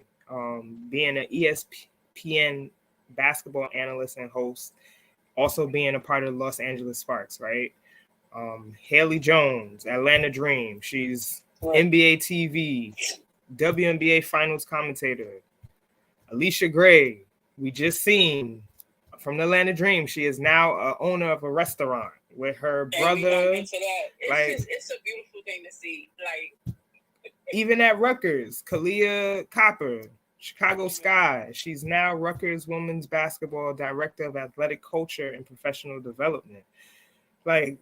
Speaker 2: being an ESPN basketball analyst and host, also being a part of the Los Angeles Sparks, right? Haley Jones, Atlanta Dream. She's NBA TV, WNBA Finals commentator. Alicia Gray, we just seen from the Atlanta Dream. She is now a owner of a restaurant with her brother.
Speaker 1: It's a beautiful thing to see. Like,
Speaker 2: even at Rutgers, Kalia Copper, Chicago Sky. She's now Rutgers women's basketball director of athletic culture and professional development. Like,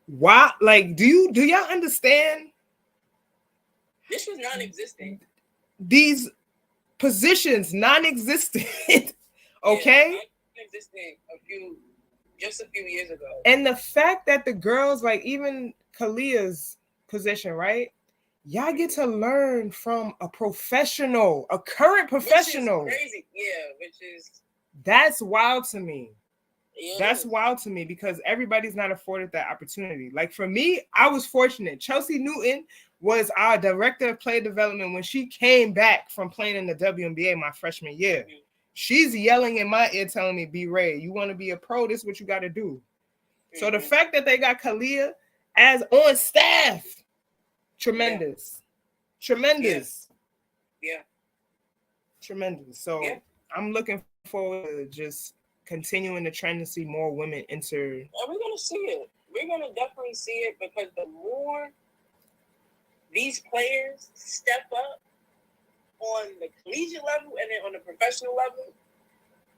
Speaker 2: why? Like, do y'all understand?
Speaker 1: This was non-existent.
Speaker 2: These positions non-existent. Okay.
Speaker 1: Non-existent just a few years ago.
Speaker 2: And the fact that the girls, like even Kalia's position, right? Y'all get to learn from a professional, a current professional.
Speaker 1: Which is crazy. Yeah,
Speaker 2: that's wild to me.
Speaker 1: That's
Speaker 2: wild to me because everybody's not afforded that opportunity. Like for me, I was fortunate. Chelsea Newton was our director of player development when she came back from playing in the WNBA my freshman year. Mm-hmm. She's yelling in my ear telling me, "Be Ray, you want to be a pro, this is what you got to do." Mm-hmm. So the fact that they got Kalia as on staff, tremendous.
Speaker 1: Yeah.
Speaker 2: Tremendous. So I'm looking forward to just continuing the trend to see more women enter.
Speaker 1: And we're going to see it. We're going to definitely see it because the more these players step up on the collegiate level and then on the professional level,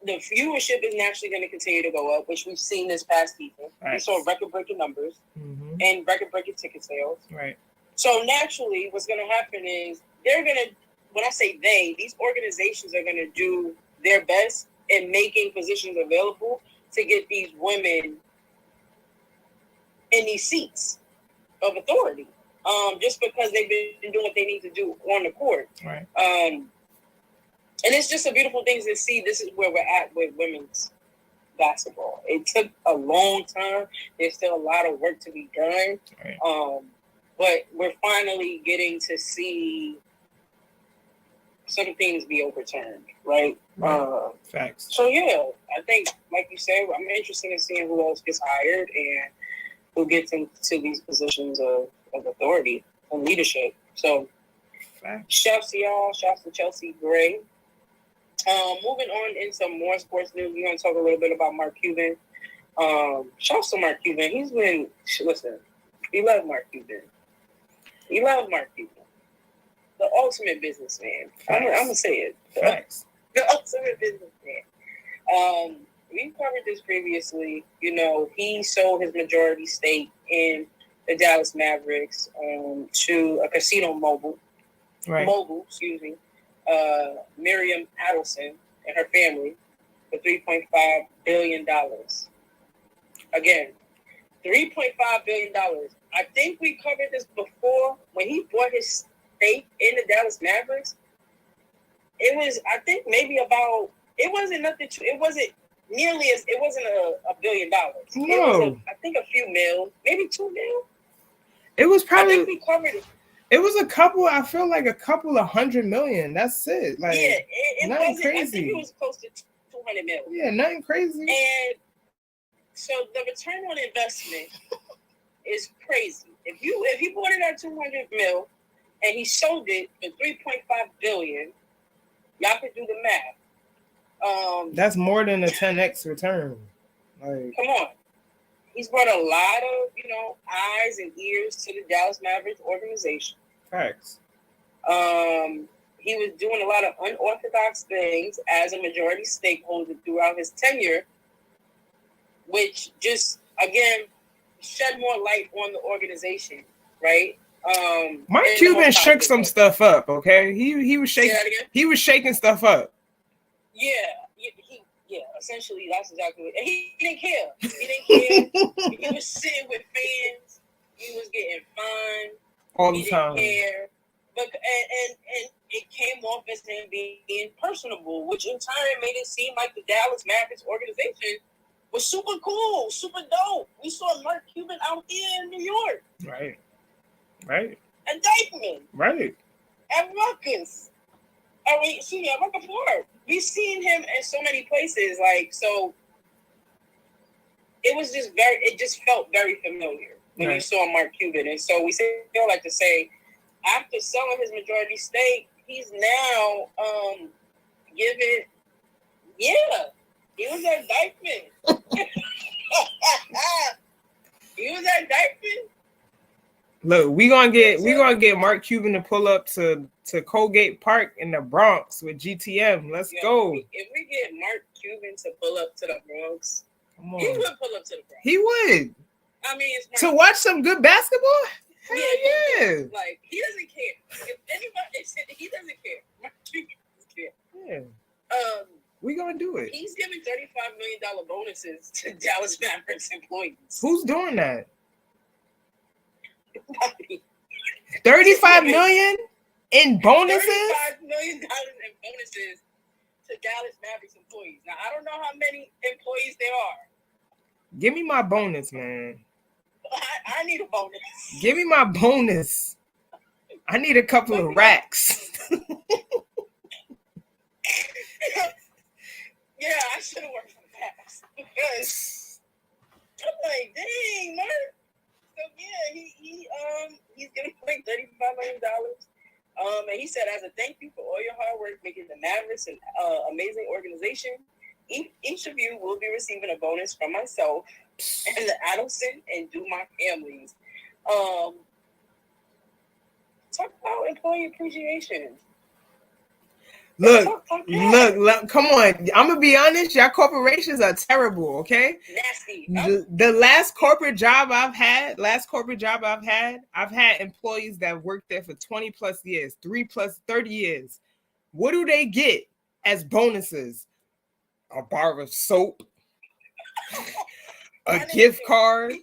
Speaker 1: the viewership is naturally going to continue to go up, which we've seen this past season. Right. We saw record-breaking numbers and record-breaking ticket sales.
Speaker 2: Right.
Speaker 1: So naturally, what's going to happen is they're going to, when I say these organizations are going to do their best in making positions available to get these women in these seats of authority. Just because they've been doing what they need to do on the court.
Speaker 2: Right.
Speaker 1: And it's just a beautiful thing to see. This is where we're at with women's basketball. It took a long time. There's still a lot of work to be done.
Speaker 2: Right.
Speaker 1: But we're finally getting to see some things be overturned, right?
Speaker 2: Facts.
Speaker 1: So, yeah, I think, like you said, I'm interested in seeing who else gets hired and who gets into these positions of authority and leadership. So, shouts to y'all. Shouts to Chelsea Gray. Moving on in some more sports news, we're going to talk a little bit about Mark Cuban. Shouts to Mark Cuban. He's been, listen, we love Mark Cuban. We love Mark Cuban. The ultimate businessman. I'm going to say it. The ultimate businessman. We covered this previously. You know, he sold his majority stake in the Dallas Mavericks to a casino mogul, Miriam Adelson and her family for $3.5 billion. Again, $3.5 billion. I think we covered this before when he bought his stake in the Dallas Mavericks, it was, I think, maybe about, it wasn't nothing, it wasn't nearly as, it wasn't $1 billion.
Speaker 2: No.
Speaker 1: It was, I think, a few mil, maybe 2 mil.
Speaker 2: It was probably,
Speaker 1: I think we covered it.
Speaker 2: it was a couple, I feel like a couple of $100 million. That's it. Like,
Speaker 1: yeah, it
Speaker 2: nothing
Speaker 1: wasn't,
Speaker 2: crazy.
Speaker 1: I think it was close to 200 mil.
Speaker 2: Yeah, nothing crazy.
Speaker 1: And so the return on investment is crazy. If he bought it at 200 mil and he sold it for 3.5 billion, y'all could do the math.
Speaker 2: That's more than a 10x return. Like,
Speaker 1: come on. He's brought a lot of, eyes and ears to the Dallas Mavericks organization.
Speaker 2: Facts.
Speaker 1: He was doing a lot of unorthodox things as a majority stakeholder throughout his tenure, which just, again, shed more light on the organization, right?
Speaker 2: Mark Cuban shook some stuff up, okay? He was shaking. He was shaking stuff up.
Speaker 1: Yeah, essentially that's exactly what. And he didn't care. He was sitting with fans. He was getting fined
Speaker 2: all the time.
Speaker 1: He didn't care. But and it came off as him being personable, which in turn made it seem like the Dallas Mavericks organization was super cool, super dope. We saw Mark Cuban out here in New York.
Speaker 2: Right.
Speaker 1: At Dykeman.
Speaker 2: Right.
Speaker 1: At Rutgers. At Rutgers Ford. We've seen him in so many places. Like, so it was just it just felt very familiar when you saw Mark Cuban. And so we still like to say, after selling his majority stake, he's now giving, he was at Dykeman. He was at Dykeman.
Speaker 2: Look, we gonna get Mark Cuban to pull up to Colgate Park in the Bronx with GTM. Let's go.
Speaker 1: If we get Mark Cuban to pull up to the Bronx,
Speaker 2: come on.
Speaker 1: He would pull up to the Bronx.
Speaker 2: He would.
Speaker 1: I mean, it's
Speaker 2: to watch some good basketball.
Speaker 1: Yeah. Like, he doesn't care. If anybody, he doesn't care. Mark Cuban doesn't care.
Speaker 2: Yeah. We gonna do it.
Speaker 1: He's giving $35 million bonuses to Dallas Mavericks employees.
Speaker 2: Who's doing that? 35 million in bonuses?
Speaker 1: $35 million in bonuses to Dallas Mavericks employees. Now, I don't know how many employees there are.
Speaker 2: Give me my bonus, man.
Speaker 1: I need a bonus.
Speaker 2: Give me my bonus. I need a couple of racks.
Speaker 1: Yeah, I should have worked for Max because I'm like, dang, Mark. So yeah, he's getting like $35 million. And he said, as a thank you for all your hard work making the Mavericks an amazing organization, each of you will be receiving a bonus from myself and the Adelson and Dumont families. Talk about employee appreciation.
Speaker 2: Look, come on. I'm gonna be honest, y'all corporations are terrible, okay?
Speaker 1: Nasty.
Speaker 2: The last corporate job I've had, I've had employees that worked there for 20 plus years, 30 years. What do they get as bonuses? A bar of soap, a gift card,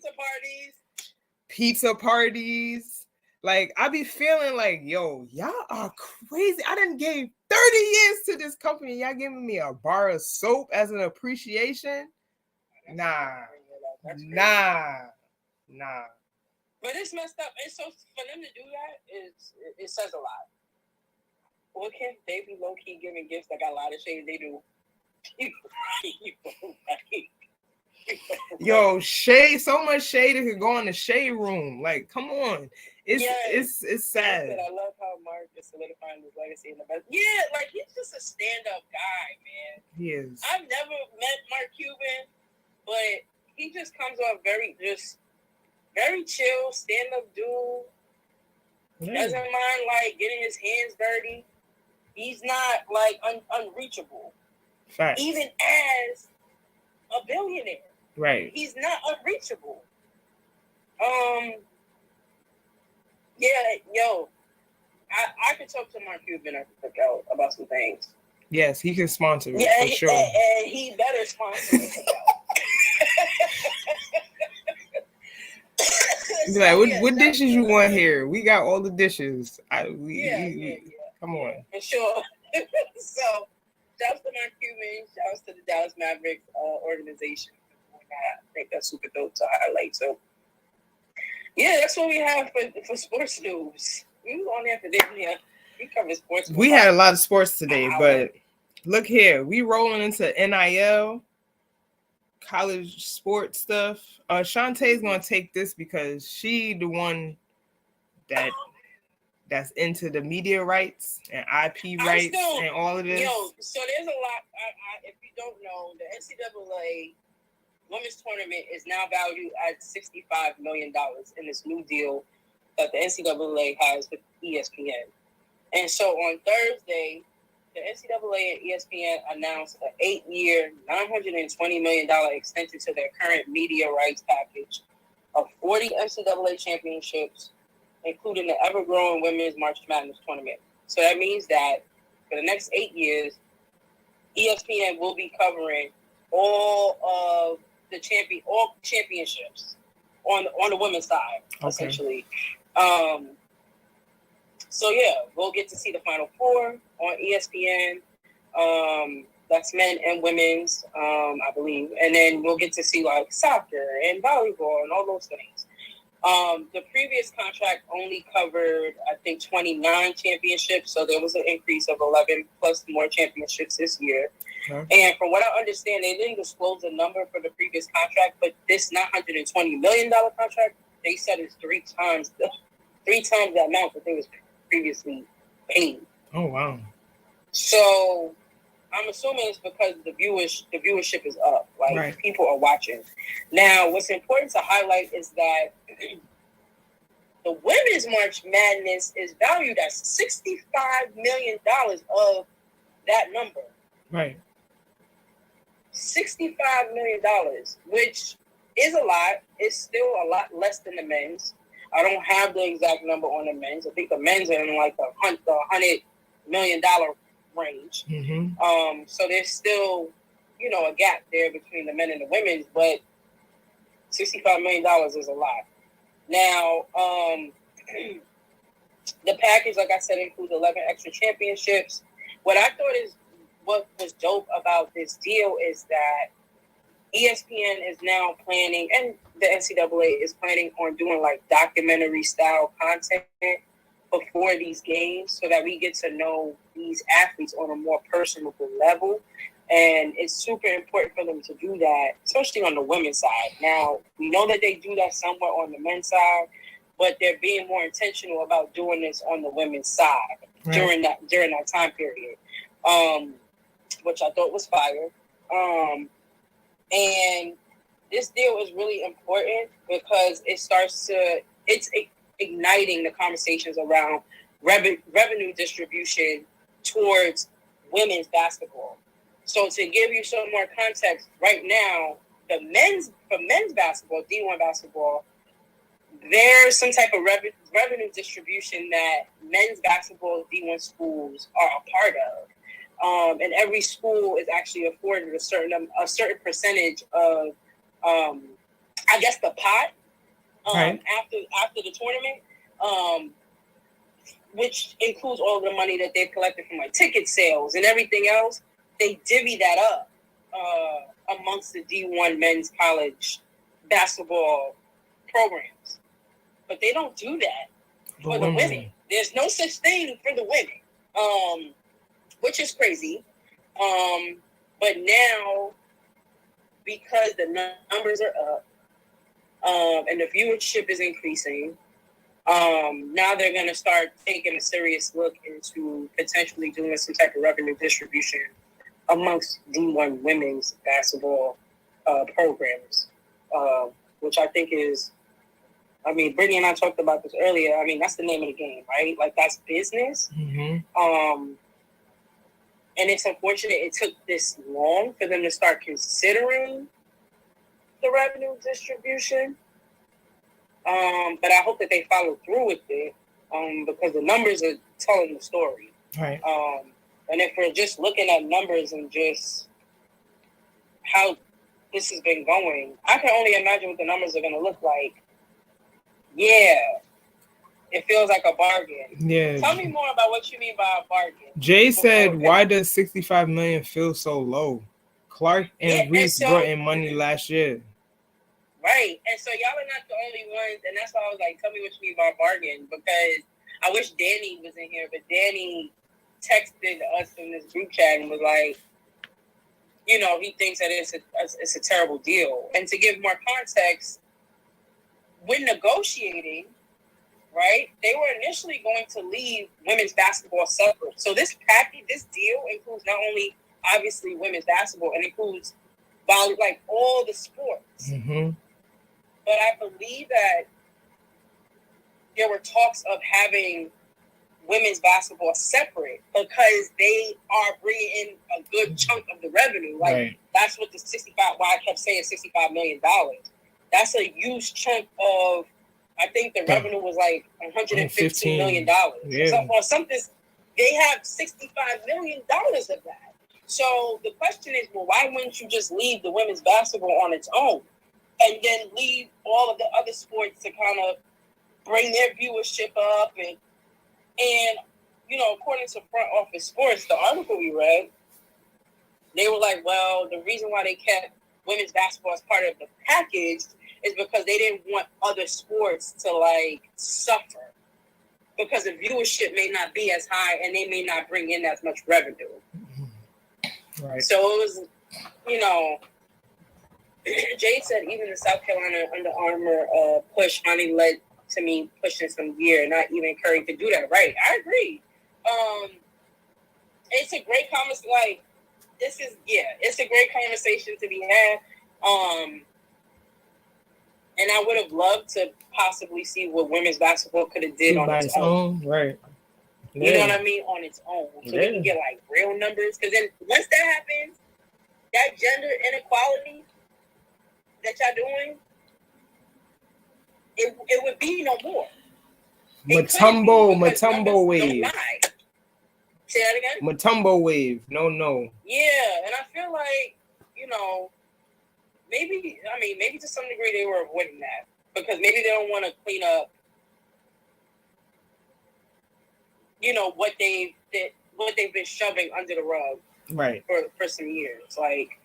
Speaker 2: pizza parties. Like, I be feeling like, yo, y'all are crazy. I done gave 30 years to this company. Y'all giving me a bar of soap as an appreciation? Nah.
Speaker 1: But it's messed up. And so for them to do that, it says a lot. Well, can't they be low-key giving gifts that got a lot of shade? They do.
Speaker 2: Yo, shade, so much shade it could go in the shade room. Like, come on. It's sad.
Speaker 1: I love how Mark is solidifying his legacy in the best. Yeah, like, he's just a stand-up guy, man.
Speaker 2: He is.
Speaker 1: I've never met Mark Cuban, but he just comes off very chill, stand-up dude. Yeah. Doesn't mind, like, getting his hands dirty. He's not, like, unreachable.
Speaker 2: Facts.
Speaker 1: Even as a billionaire.
Speaker 2: Right.
Speaker 1: He's not unreachable. Yeah, yo, I could talk to Mark Cuban about some things.
Speaker 2: Yes, he can sponsor it, for sure.
Speaker 1: And he better sponsor it.
Speaker 2: Be like, what dishes you want here? We got all the dishes. Come on.
Speaker 1: For sure. So, shouts to Mark Cuban, shouts to the Dallas Mavericks organization. I think that's super dope to highlight. So, yeah, that's what we have for sports news. We was on there for this. Yeah, we covered sports.
Speaker 2: We had a lot of sports today, but look here, we rolling into NIL, college sports stuff. Shantae's gonna take this because she the one that's into the media rights and IP rights and all of this.
Speaker 1: So there's a lot. If you don't know, the NCAA women's tournament is now valued at $65 million in this new deal that the NCAA has with ESPN. And so on Thursday, the NCAA and ESPN announced an 8-year, $920 million extension to their current media rights package of 40 NCAA championships, including the ever-growing Women's March Madness tournament. So that means that for the next 8 years, ESPN will be covering all of the championships on the women's side, essentially. So yeah, we'll get to see the Final Four on ESPN. That's men and women's, I believe, and then we'll get to see like soccer and volleyball and all those things. The previous contract only covered, I think, 29 championships, so there was an increase of 11 plus more championships this year. Okay. And from what I understand, they didn't disclose a number for the previous contract, but this $920 million contract, they said is three times the amount that they was previously paid.
Speaker 2: Oh wow!
Speaker 1: So I'm assuming it's because the viewership is up, like people are watching. Now, what's important to highlight is that the Women's March Madness is valued at $65 million of that number.
Speaker 2: Right.
Speaker 1: $65 million, which is a lot. It's still a lot less than the men's. I don't have the exact number on the men's. I think the men's are in like the $100 million range. Mm-hmm. So there's still, a gap there between the men and the women's, but $65 million is a lot. Now, the package, like I said, includes 11 extra championships. What was dope about this deal is that ESPN is now planning, and the NCAA is planning on doing like documentary style content before these games so that we get to know these athletes on a more personable level. And it's super important for them to do that, especially on the women's side. Now, we know that they do that somewhat on the men's side, but they're being more intentional about doing this on the women's side during that time period, which I thought was fire. And this deal is really important because it's igniting the conversations around revenue distribution towards women's basketball. So to give you some more context, right now, for men's basketball, D1 basketball, there's some type of revenue distribution that men's basketball D1 schools are a part of. And every school is actually afforded a certain percentage of, I guess, the pot after the tournament, which includes all the money that they've collected from like ticket sales and everything else. They divvy that up amongst the D1 men's college basketball programs, but they don't do that for the women. There's no such thing for the women. Which is crazy. But now, because the numbers are up and the viewership is increasing, now they're going to start taking a serious look into potentially doing some type of revenue distribution amongst D1 women's basketball programs, which I think is, Brittany and I talked about this earlier. That's the name of the game, right? Like, that's business. Mm-hmm. And it's unfortunate it took this long for them to start considering the revenue distribution. But I hope that they follow through with it because the numbers are telling the story.
Speaker 2: Right.
Speaker 1: And if we're just looking at numbers and just how this has been going, I can only imagine what the numbers are going to look like Yeah, it feels like a bargain.
Speaker 2: Yeah.
Speaker 1: Tell me more about what you mean by a bargain.
Speaker 2: Jay said, "Why does 65 million feel so low?" Clark and Reese brought in money last year.
Speaker 1: Right, and so y'all are not the only ones, and that's why I was like, "Tell me what you mean by a bargain," because I wish Danny was in here, but Danny texted us in this group chat and was like, you know, he thinks that it's a terrible deal. And to give more context, when negotiating, right, they were initially going to leave women's basketball separate. So this package, this deal includes not only obviously women's basketball, it includes like all the sports.
Speaker 2: Mm-hmm.
Speaker 1: But I believe that there were talks of having women's basketball separate because they are bringing in a good chunk of the revenue. Like
Speaker 2: right.
Speaker 1: That's what the 65. Why I kept saying $65 million. That's a huge chunk of. I think the revenue was like $115 million.
Speaker 2: Yeah.
Speaker 1: Or something. They have $65 million of that. So the question is, well, why wouldn't you just leave the women's basketball on its own, and then leave all of the other sports to kind of bring their viewership up and you know, according to Front Office Sports, the article we read, they were like, well, the reason why they kept women's basketball as part of the package is because they didn't want other sports to like suffer because the viewership may not be as high and they may not bring in as much revenue.
Speaker 2: Right.
Speaker 1: So it was, you know, Jade said even the South Carolina Under Armour push only led to me pushing some gear, not even Curry to do that. Right. I agree. It's a great conversation. Like, it's a great conversation to be had. And I would have loved to possibly see what women's basketball could have did on its own.
Speaker 2: Right.
Speaker 1: Yeah. You know what I mean? On its own. So we can get like real numbers. Because then once that happens, that gender inequality that y'all doing, it would be no more.
Speaker 2: Matumbo wave.
Speaker 1: Say that again?
Speaker 2: Matumbo wave. No.
Speaker 1: Yeah, and I feel like, you know, maybe to some degree they were avoiding that because maybe they don't want to clean up, you know, what they've been shoving under the rug,
Speaker 2: right,
Speaker 1: for some years. Like,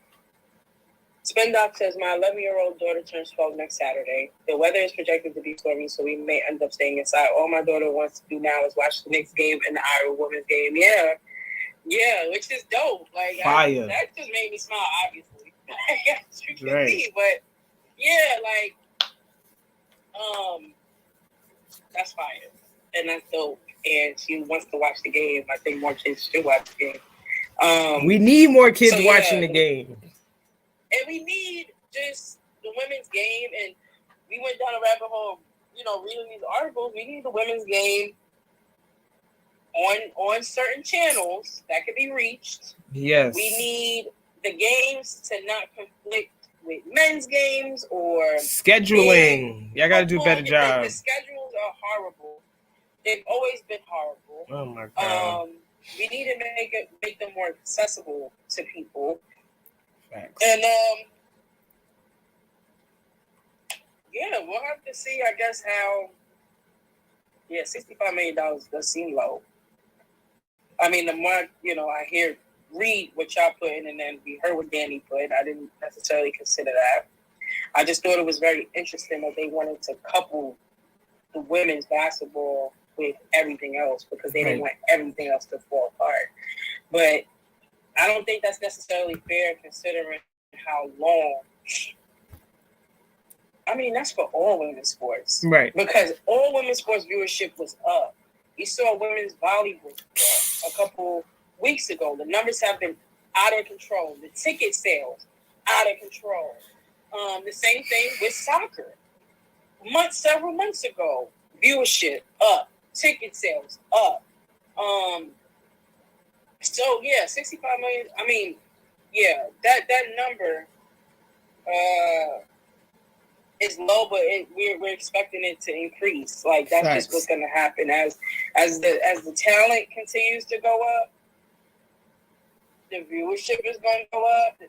Speaker 1: Spendoc says, my 11-year-old daughter turns 12 next Saturday. The weather is projected to be stormy, so we may end up staying inside. All my daughter wants to do now is watch the Knicks game and the Iowa women's game. Yeah, which is dope. Like,
Speaker 2: fire.
Speaker 1: That just made me smile, obviously. As you can see, but yeah, like, that's fire, and that's dope. And she wants to watch the game. I think more kids should watch the game.
Speaker 2: We need more kids watching the game.
Speaker 1: And we need just the women's game. And we went down a rabbit hole, you know, reading these articles. We need the women's game on certain channels that can be reached.
Speaker 2: Yes.
Speaker 1: We need the games to not conflict with men's games or
Speaker 2: scheduling. Y'all got to do a better job.
Speaker 1: The schedules are horrible. They've always been horrible.
Speaker 2: Oh my God.
Speaker 1: We need to make them more accessible to people.
Speaker 2: Facts.
Speaker 1: And we'll have to see, I guess, how. Yeah, $65 million does seem low. I mean, the more I read what y'all put in, and then we heard what Danny put. I didn't necessarily consider that. I just thought it was very interesting that they wanted to couple the women's basketball with everything else because they didn't want everything else to fall apart. But I don't think that's necessarily fair considering how long. I mean, that's for all women's sports.
Speaker 2: Right.
Speaker 1: Because all women's sports viewership was up. We saw women's volleyball a couple weeks ago. The numbers have been out of control. The ticket sales, out of control. The same thing with soccer. Several months ago, viewership up. Ticket sales up. So yeah, 65 million. I mean, yeah, that number is low, but we're expecting it to increase. Like that's just what's going to happen as the talent continues to go up. The viewership is going to go up.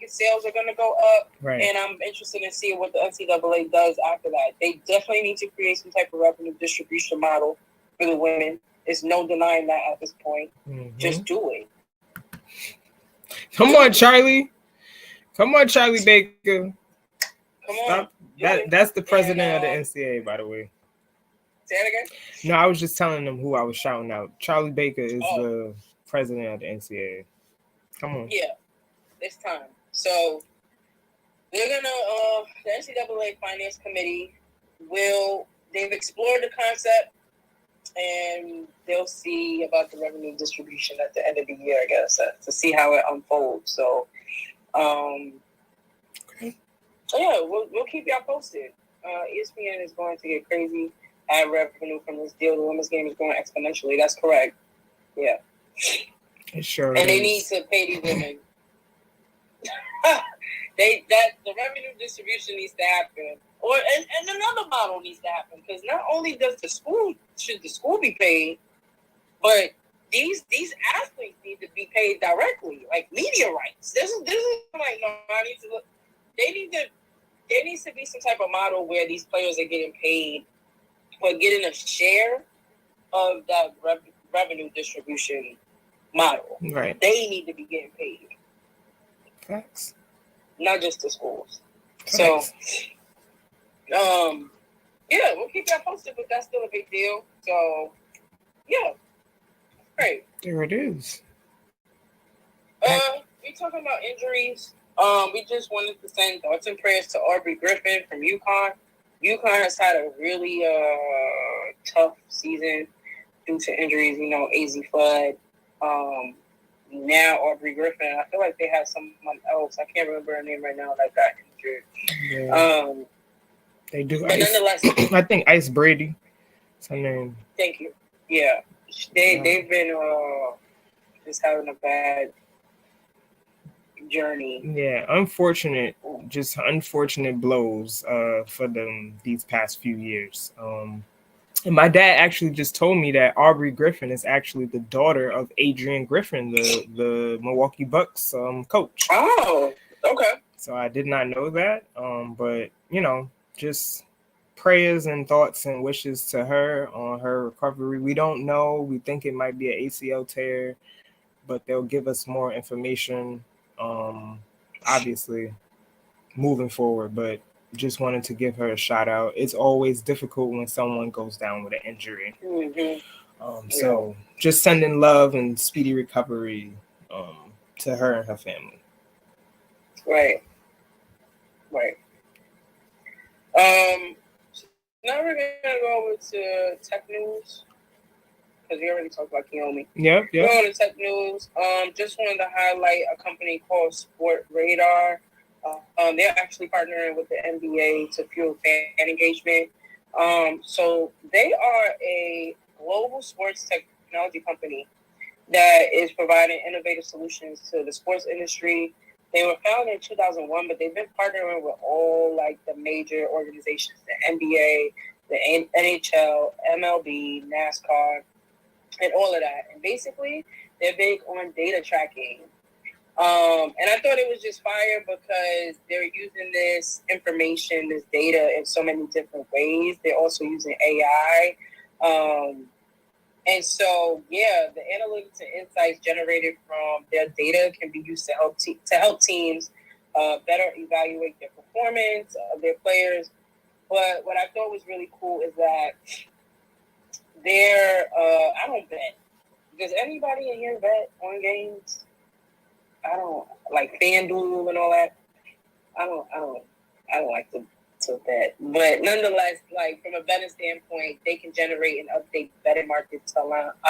Speaker 1: ticket sales are going to go up.
Speaker 2: Right.
Speaker 1: And I'm interested in seeing what the NCAA does after that. They definitely need to create some type of revenue distribution model for the women. There's no denying that at this point.
Speaker 2: Mm-hmm.
Speaker 1: Just do it.
Speaker 2: Come on, Charlie. Come on, Charlie Baker.
Speaker 1: Come
Speaker 2: Stop.
Speaker 1: on.
Speaker 2: That's the president of the NCAA, by the way.
Speaker 1: Say it again?
Speaker 2: No, I was just telling them who I was shouting out. Charlie Baker is the president of the NCAA. Come on.
Speaker 1: Yeah, it's time. So they're gonna the NCAA Finance Committee they've explored the concept and they'll see about the revenue distribution at the end of the year, I guess, to see how it unfolds. So so yeah, we'll keep y'all posted. ESPN is going to get crazy ad revenue from this deal. The women's game is growing exponentially. That's correct. Yeah.
Speaker 2: It sure
Speaker 1: and
Speaker 2: is.
Speaker 1: they need to pay these women. The revenue distribution needs to happen, and another model needs to happen, because not only should the school be paid, but these athletes need to be paid directly, like media rights. This is like, no, I need to look. There needs to be some type of model where these players are getting paid or getting a share of that revenue distribution model.
Speaker 2: Right.
Speaker 1: They need to be getting paid.
Speaker 2: Facts.
Speaker 1: Not just the schools.
Speaker 2: Facts.
Speaker 1: So, yeah, we'll keep that posted, but that's still a big deal. So, yeah. Great.
Speaker 2: There it is.
Speaker 1: We talking about injuries. We just wanted to send thoughts and prayers to Aubrey Griffin from UConn. UConn has had a really tough season due to injuries. AZ Flood. Now Aubrey Griffin. I feel like they have someone else. I can't remember her name right now that got injured.
Speaker 2: Yeah. They do.
Speaker 1: But nonetheless,
Speaker 2: I think Ice Brady. That's her name.
Speaker 1: Thank you. Yeah, they've been just having a bad journey.
Speaker 2: Yeah, unfortunate blows for them these past few years. And my dad actually just told me that Aubrey Griffin is actually the daughter of Adrian Griffin, the Milwaukee Bucks coach.
Speaker 1: Oh, okay.
Speaker 2: So I did not know that. But just prayers and thoughts and wishes to her on her recovery. We don't know. We think it might be an ACL tear, but they'll give us more information, obviously, moving forward. But just wanted to give her a shout out. It's always difficult when someone goes down with an injury.
Speaker 1: Mm-hmm.
Speaker 2: So just sending love and speedy recovery to her and her family.
Speaker 1: Right. Now we're gonna go over to tech news, because we already talked about Kiyomi.
Speaker 2: Yep.
Speaker 1: Going to tech news. Just wanted to highlight a company called Sport Radar. They're actually partnering with the NBA to fuel fan engagement. So they are a global sports technology company that is providing innovative solutions to the sports industry. They were founded in 2001, but they've been partnering with all the major organizations: the NBA, the NHL, MLB, NASCAR, and all of that. And basically, they're big on data tracking. And I thought it was just fire because they're using this information, this data, in so many different ways. They're also using AI. And so, the analytics and insights generated from their data can be used to help teams better evaluate their performance of their players. But what I thought was really cool is that I don't bet. Does anybody in here bet on games? I don't like FanDuel and all that. I don't like to bet. But nonetheless, from a betting standpoint, they can generate and update betting markets to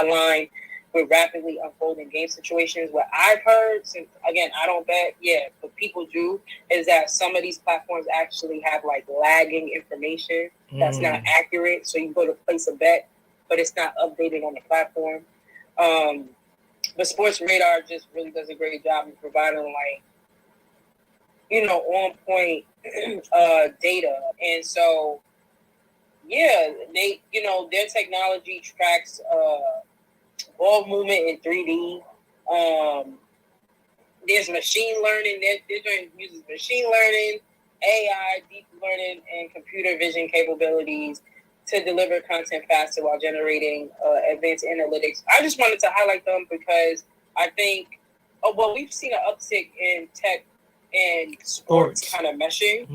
Speaker 1: align with rapidly unfolding game situations. What I've heard, since again I don't bet, but people do, is that some of these platforms actually have lagging information that's not accurate. So you go to place a bet, but it's not updated on the platform. But Sports Radar just really does a great job in providing on point data. And so they their technology tracks ball movement in 3D. there's machine learning. They're uses machine learning, AI, deep learning, and computer vision capabilities to deliver content faster while generating advanced analytics. I just wanted to highlight them because I think, we've seen an uptick in tech and sports kind of meshing,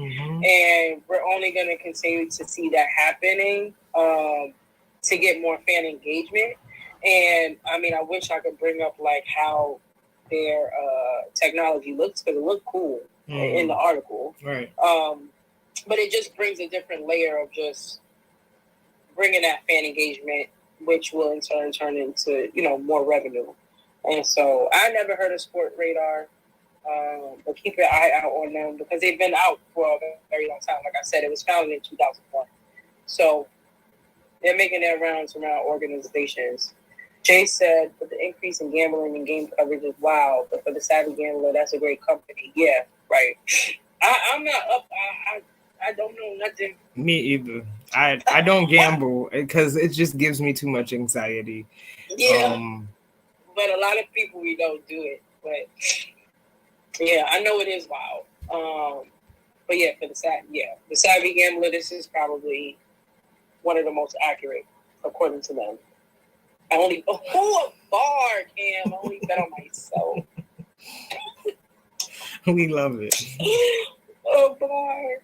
Speaker 1: and we're only going to continue to see that happening to get more fan engagement. And I mean, I wish I could bring up like how their technology looks, because it looked cool in the article.
Speaker 2: Right.
Speaker 1: But it just brings a different layer of just bringing that fan engagement, which will in turn into, more revenue. And so I never heard of Sport Radar, but keep your eye out on them because they've been out for a very long time. Like I said, it was founded in 2001. So they're making their rounds around organizations. Jay said, but the increase in gambling and game coverage is wild. But for the savvy gambler, that's a great company. Yeah, right. I'm not up. I don't know nothing.
Speaker 2: Me either. I don't gamble because it just gives me too much anxiety.
Speaker 1: Yeah. But a lot of people, we don't do it. But yeah, I know it is wild. But yeah, for the savvy gambler, this is probably one of the most accurate, according to them. A bar, Cam. I only bet on myself.
Speaker 2: We love it.
Speaker 1: A bar.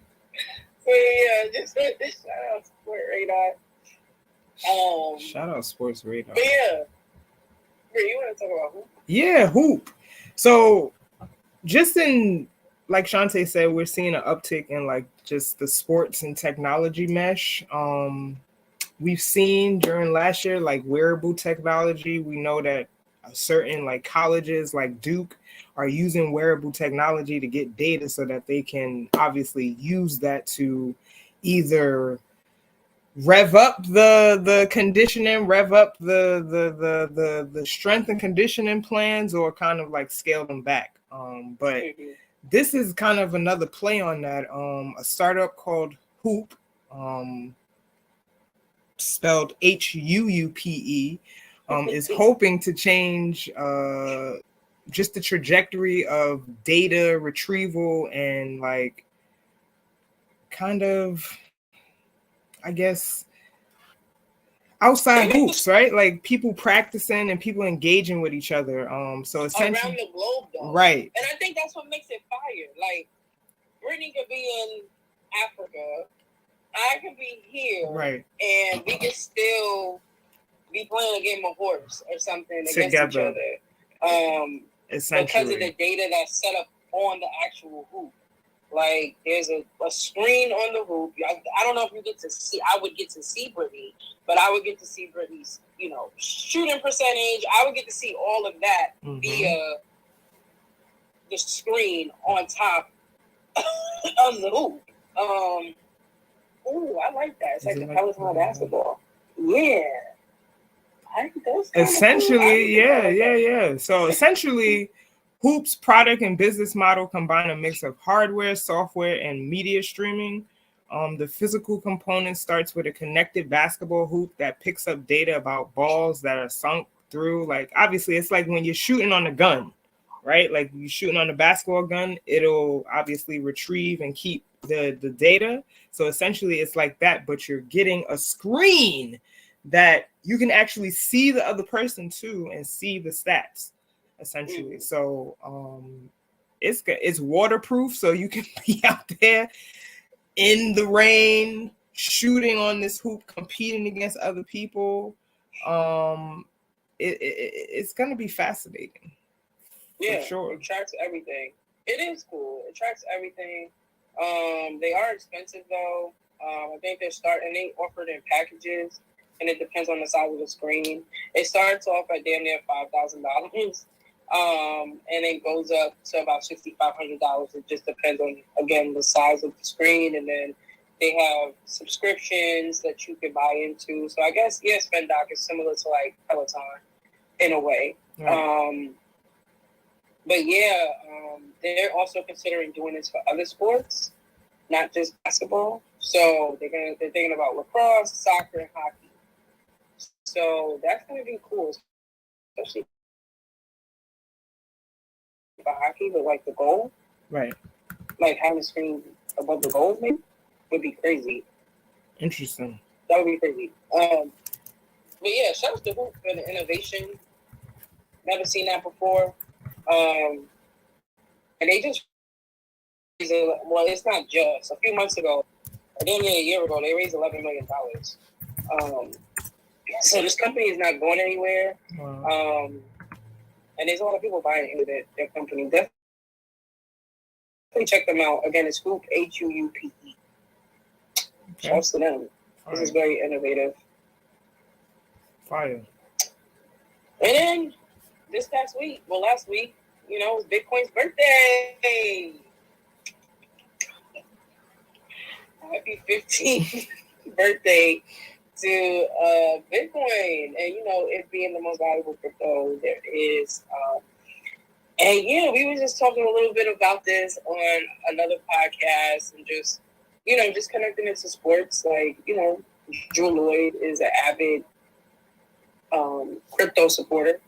Speaker 1: So yeah, just shout out Sport Radar.
Speaker 2: Shout out Sports Radar.
Speaker 1: But yeah. You want to talk about hoop?
Speaker 2: Yeah, hoop. So just in, like Shantae said, we're seeing an uptick in like just the sports and technology mesh. We've seen during last year, like wearable technology. We know that certain like colleges like Duke are using wearable technology to get data so that they can obviously use that to either rev up the conditioning, rev up the strength and conditioning plans, or kind of like scale them back. But this is kind of another play on that. A startup called Hoop, spelled HUUPE, is hoping to change just the trajectory of data retrieval and like kind of, I guess, outside hoops, right? Like people practicing and people engaging with each other. So essentially
Speaker 1: around the globe, though.
Speaker 2: Right.
Speaker 1: And I think that's what makes it fire. Like Brittany could be in Africa, I could be here,
Speaker 2: right,
Speaker 1: and we could still be playing a game of horse or something against each other. Because of the data that's set up on the actual hoop. Like there's a screen on the hoop. I don't know if you get to see. I would get to see Brittany, but I would get to see Brittany's, shooting percentage. I would get to see all of that via the screen on top of the hoop. I like that. It's like the Peloton basketball. Yeah.
Speaker 2: Essentially, yeah. So essentially, Hoop's product and business model combine a mix of hardware, software, and media streaming. The physical component starts with a connected basketball hoop that picks up data about balls that are sunk through. Like, obviously, it's like when you're shooting on a gun, right? Like you're shooting on a basketball gun, it'll obviously retrieve and keep the data. So essentially, it's like that, but you're getting a screen that you can actually see the other person too and see the stats, essentially. So it's waterproof, so you can be out there in the rain shooting on this hoop, competing against other people. It's gonna be fascinating.
Speaker 1: Yeah,
Speaker 2: for sure.
Speaker 1: It tracks everything. It is cool. It tracks everything. They are expensive though. I think they offer it in packages, and it depends on the size of the screen. It starts off at damn near $5,000, and it goes up to about $6,500. It just depends on, again, the size of the screen, and then they have subscriptions that you can buy into. So I guess Spendoc is similar to like Peloton in a way. Right. But yeah, they're also considering doing this for other sports, not just basketball. So they're thinking about lacrosse, soccer, and hockey. So that's gonna be cool, especially hockey, but like the goal,
Speaker 2: right?
Speaker 1: Like having a screen above the goal, maybe would be crazy.
Speaker 2: Interesting.
Speaker 1: That would be crazy. But yeah, shout out to Hoop for the innovation. Never seen that before. And they just well, it's not just a few months ago, or then a year ago, they raised $11 million. So this company is not going anywhere.
Speaker 2: Wow.
Speaker 1: And there's a lot of people buying into their company. Definitely check them out. Again, it's Hoop, HUUPE.
Speaker 2: Okay.
Speaker 1: Shouts to them.
Speaker 2: Fire.
Speaker 1: This is very innovative.
Speaker 2: Fire.
Speaker 1: And then last week, it was Bitcoin's birthday. Happy 15th birthday to Bitcoin. And, it being the most valuable crypto there is. And, we were just talking a little bit about this on another podcast and just connecting it to sports. Like, Drew Lloyd is an avid crypto supporter.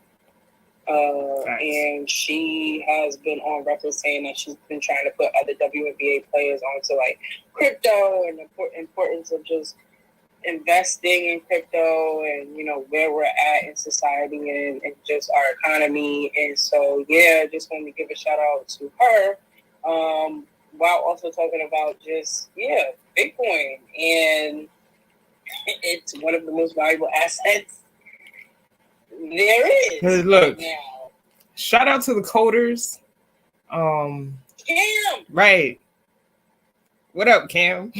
Speaker 1: And she has been on record saying that she's been trying to put other WNBA players onto like crypto and the importance of just investing in crypto and where we're at in society and just our economy. And so just wanted to give a shout out to her while also talking about just Bitcoin, and it's one of the most valuable assets there is.
Speaker 2: Look,
Speaker 1: right now.
Speaker 2: Shout out to the coders.
Speaker 1: Cam.
Speaker 2: Right. What up, Cam?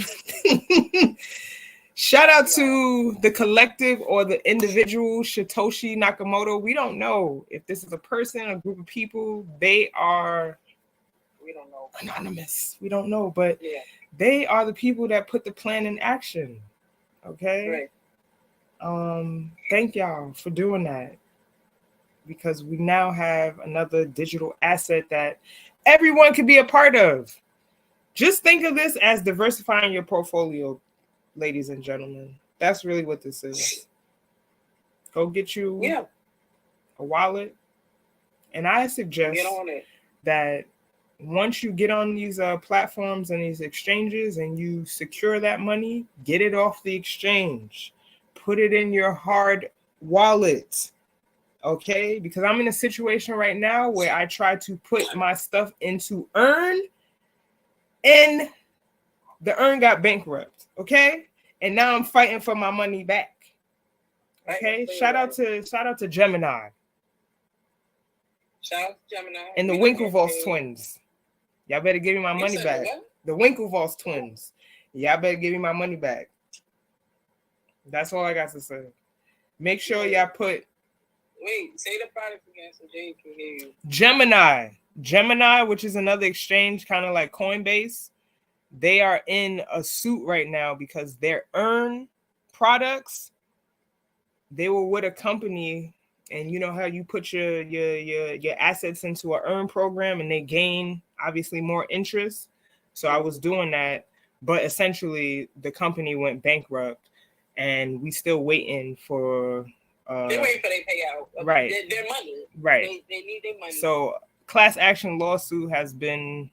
Speaker 2: Shout out to the collective or the individual Satoshi Nakamoto. We don't know if this is a person, a group of people. They are,
Speaker 1: we don't know,
Speaker 2: anonymous. We don't know, but they are the people that put the plan in action. Okay.
Speaker 1: Right.
Speaker 2: Thank y'all for doing that, because we now have another digital asset that everyone can be a part of. Just think of this as diversifying your portfolio, ladies and gentlemen. That's really what this is. Go get you a wallet. And I suggest that once you get on these platforms and these exchanges and you secure that money, get it off the exchange. Put it in your hard wallet. Okay? Because I'm in a situation right now where I try to put my stuff into Earn, and the Earn got bankrupt. Okay? And now I'm fighting for my money back. Okay? Shout out to Gemini.
Speaker 1: Shout out to Gemini.
Speaker 2: And the Winklevoss twins. Y'all better give me my money back. The Winklevoss twins. Y'all better give me my money back. That's all I got to say. Make sure y'all put...
Speaker 1: Wait, say the product again so Jay can hear you.
Speaker 2: Gemini, which is another exchange, kind of like Coinbase. They are in a suit right now because their Earn products, they were with a company, and you know how you put your assets into an Earn program and they gain obviously more interest. So I was doing that, but essentially the company went bankrupt, and we still waiting for
Speaker 1: they're waiting for their payout.
Speaker 2: Right.
Speaker 1: Their money.
Speaker 2: Right.
Speaker 1: They need their money.
Speaker 2: So class action lawsuit has been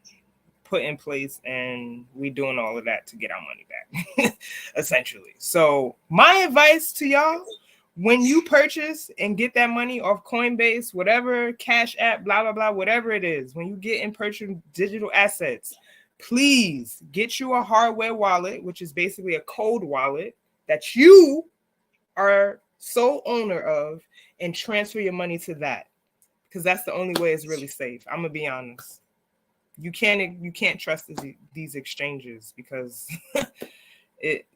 Speaker 2: put in place, and we doing all of that to get our money back, essentially. So my advice to y'all, when you purchase and get that money off Coinbase, whatever, Cash App, blah, blah, blah, whatever it is, when you get and purchase digital assets, please get you a hardware wallet, which is basically a cold wallet that you are sole owner of, and transfer your money to that, because that's the only way it's really safe. I'm gonna be honest. You can't trust these exchanges, because it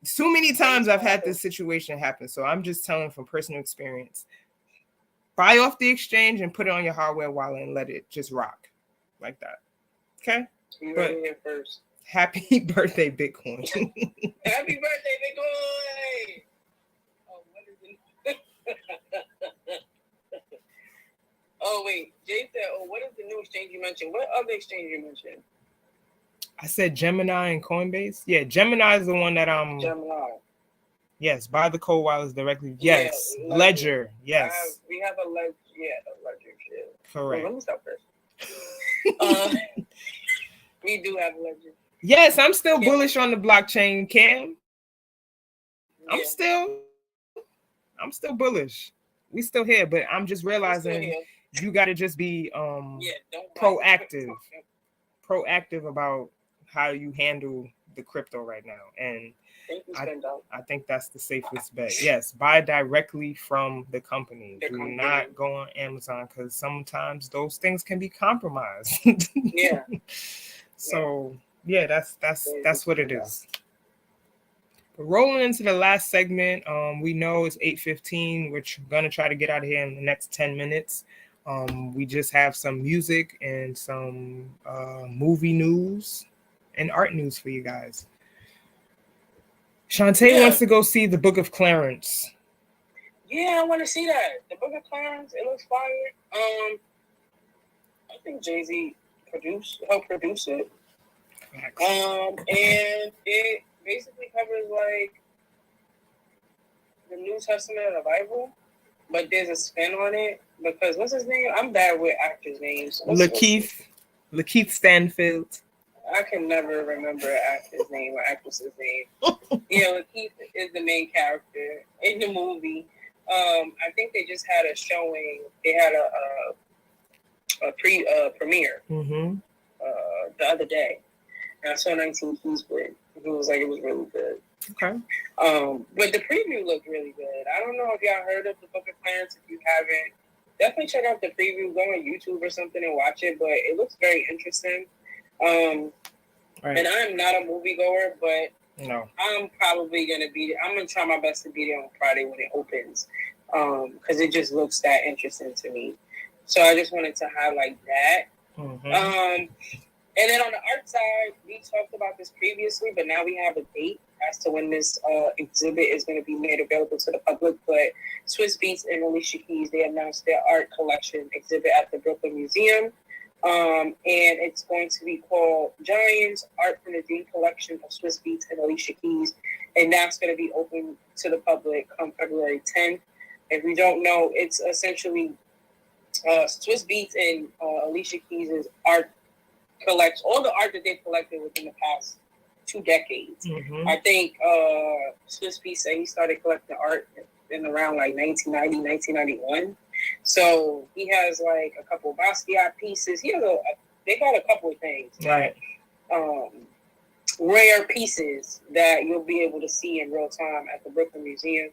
Speaker 2: so many times I've had this situation happen. So I'm just telling from personal experience. Buy off the exchange and put it on your hardware wallet and let it just rock like that. Okay?
Speaker 1: You heard it first.
Speaker 2: Happy birthday, Bitcoin.
Speaker 1: Happy birthday, Bitcoin! Oh, what is it? Oh, wait. Jay said, what is the new exchange you mentioned? What other exchange you mentioned?
Speaker 2: I said Gemini and Coinbase. Yeah, Gemini is the one that
Speaker 1: Gemini.
Speaker 2: Yes, buy the cold wallets directly. Yes. Ledger. Yes.
Speaker 1: We have a Ledger. Yeah, a Ledger. Yeah.
Speaker 2: Correct.
Speaker 1: Let me stop first. We do have a legend.
Speaker 2: Yes, I'm still bullish on the blockchain, Cam.
Speaker 1: Yeah.
Speaker 2: I'm still bullish. We still here, but I'm just realizing you got to just be proactive about how you handle the crypto right now. And I think that's the safest bet. Yes, buy directly from the company. Do not go on Amazon, because sometimes those things can be compromised.
Speaker 1: Yeah.
Speaker 2: So yeah, that's what it is. Rolling into the last segment, we know it's 8:15. We're gonna try to get out of here in the next 10 minutes. We just have some music and some movie news and art news for you guys. Shantae wants to go see the Book of Clarence.
Speaker 1: Yeah, I want to see that. The Book of Clarence, it looks fire. I think Jay-Z helped produce it. And it basically covers like the New Testament of the Bible, but there's a spin on it because what's his name? I'm bad with actors' names.
Speaker 2: Lakeith Stanfield.
Speaker 1: I can never remember an actor's name or actress's name. Yeah, Lakeith is the main character in the movie. I think they just had a showing. They had a premiere the other day. And I saw 19 Keys with. It was really good.
Speaker 2: Okay.
Speaker 1: But the preview looked really good. I don't know if y'all heard of the Book of Clarence. If you haven't, definitely check out the preview. Go on YouTube or something and watch it. But it looks very interesting. Right. And I'm not a moviegoer, but
Speaker 2: no,
Speaker 1: I'm probably gonna be. I'm gonna try my best to be there on Friday when it opens, because it just looks that interesting to me. So I just wanted to highlight that. And then on the art side, we talked about this previously, but now we have a date as to when this exhibit is going to be made available to the public. But Swiss Beats and Alicia Keys, they announced their art collection exhibit at the Brooklyn Museum. And it's going to be called Giants Art from the Dream Collection of Swiss Beats and Alicia Keys. And that's going to be open to the public come February 10th. If you don't know, it's essentially Swiss Beats and Alicia Keys' art collects all the art that they've collected within the past 2 decades. I think Swiss Beats said he started collecting art in around like 1990, 1991. So he has like a couple of Basquiat pieces. They got a couple of things.
Speaker 2: Right.
Speaker 1: Rare pieces that you'll be able to see in real time at the Brooklyn Museum.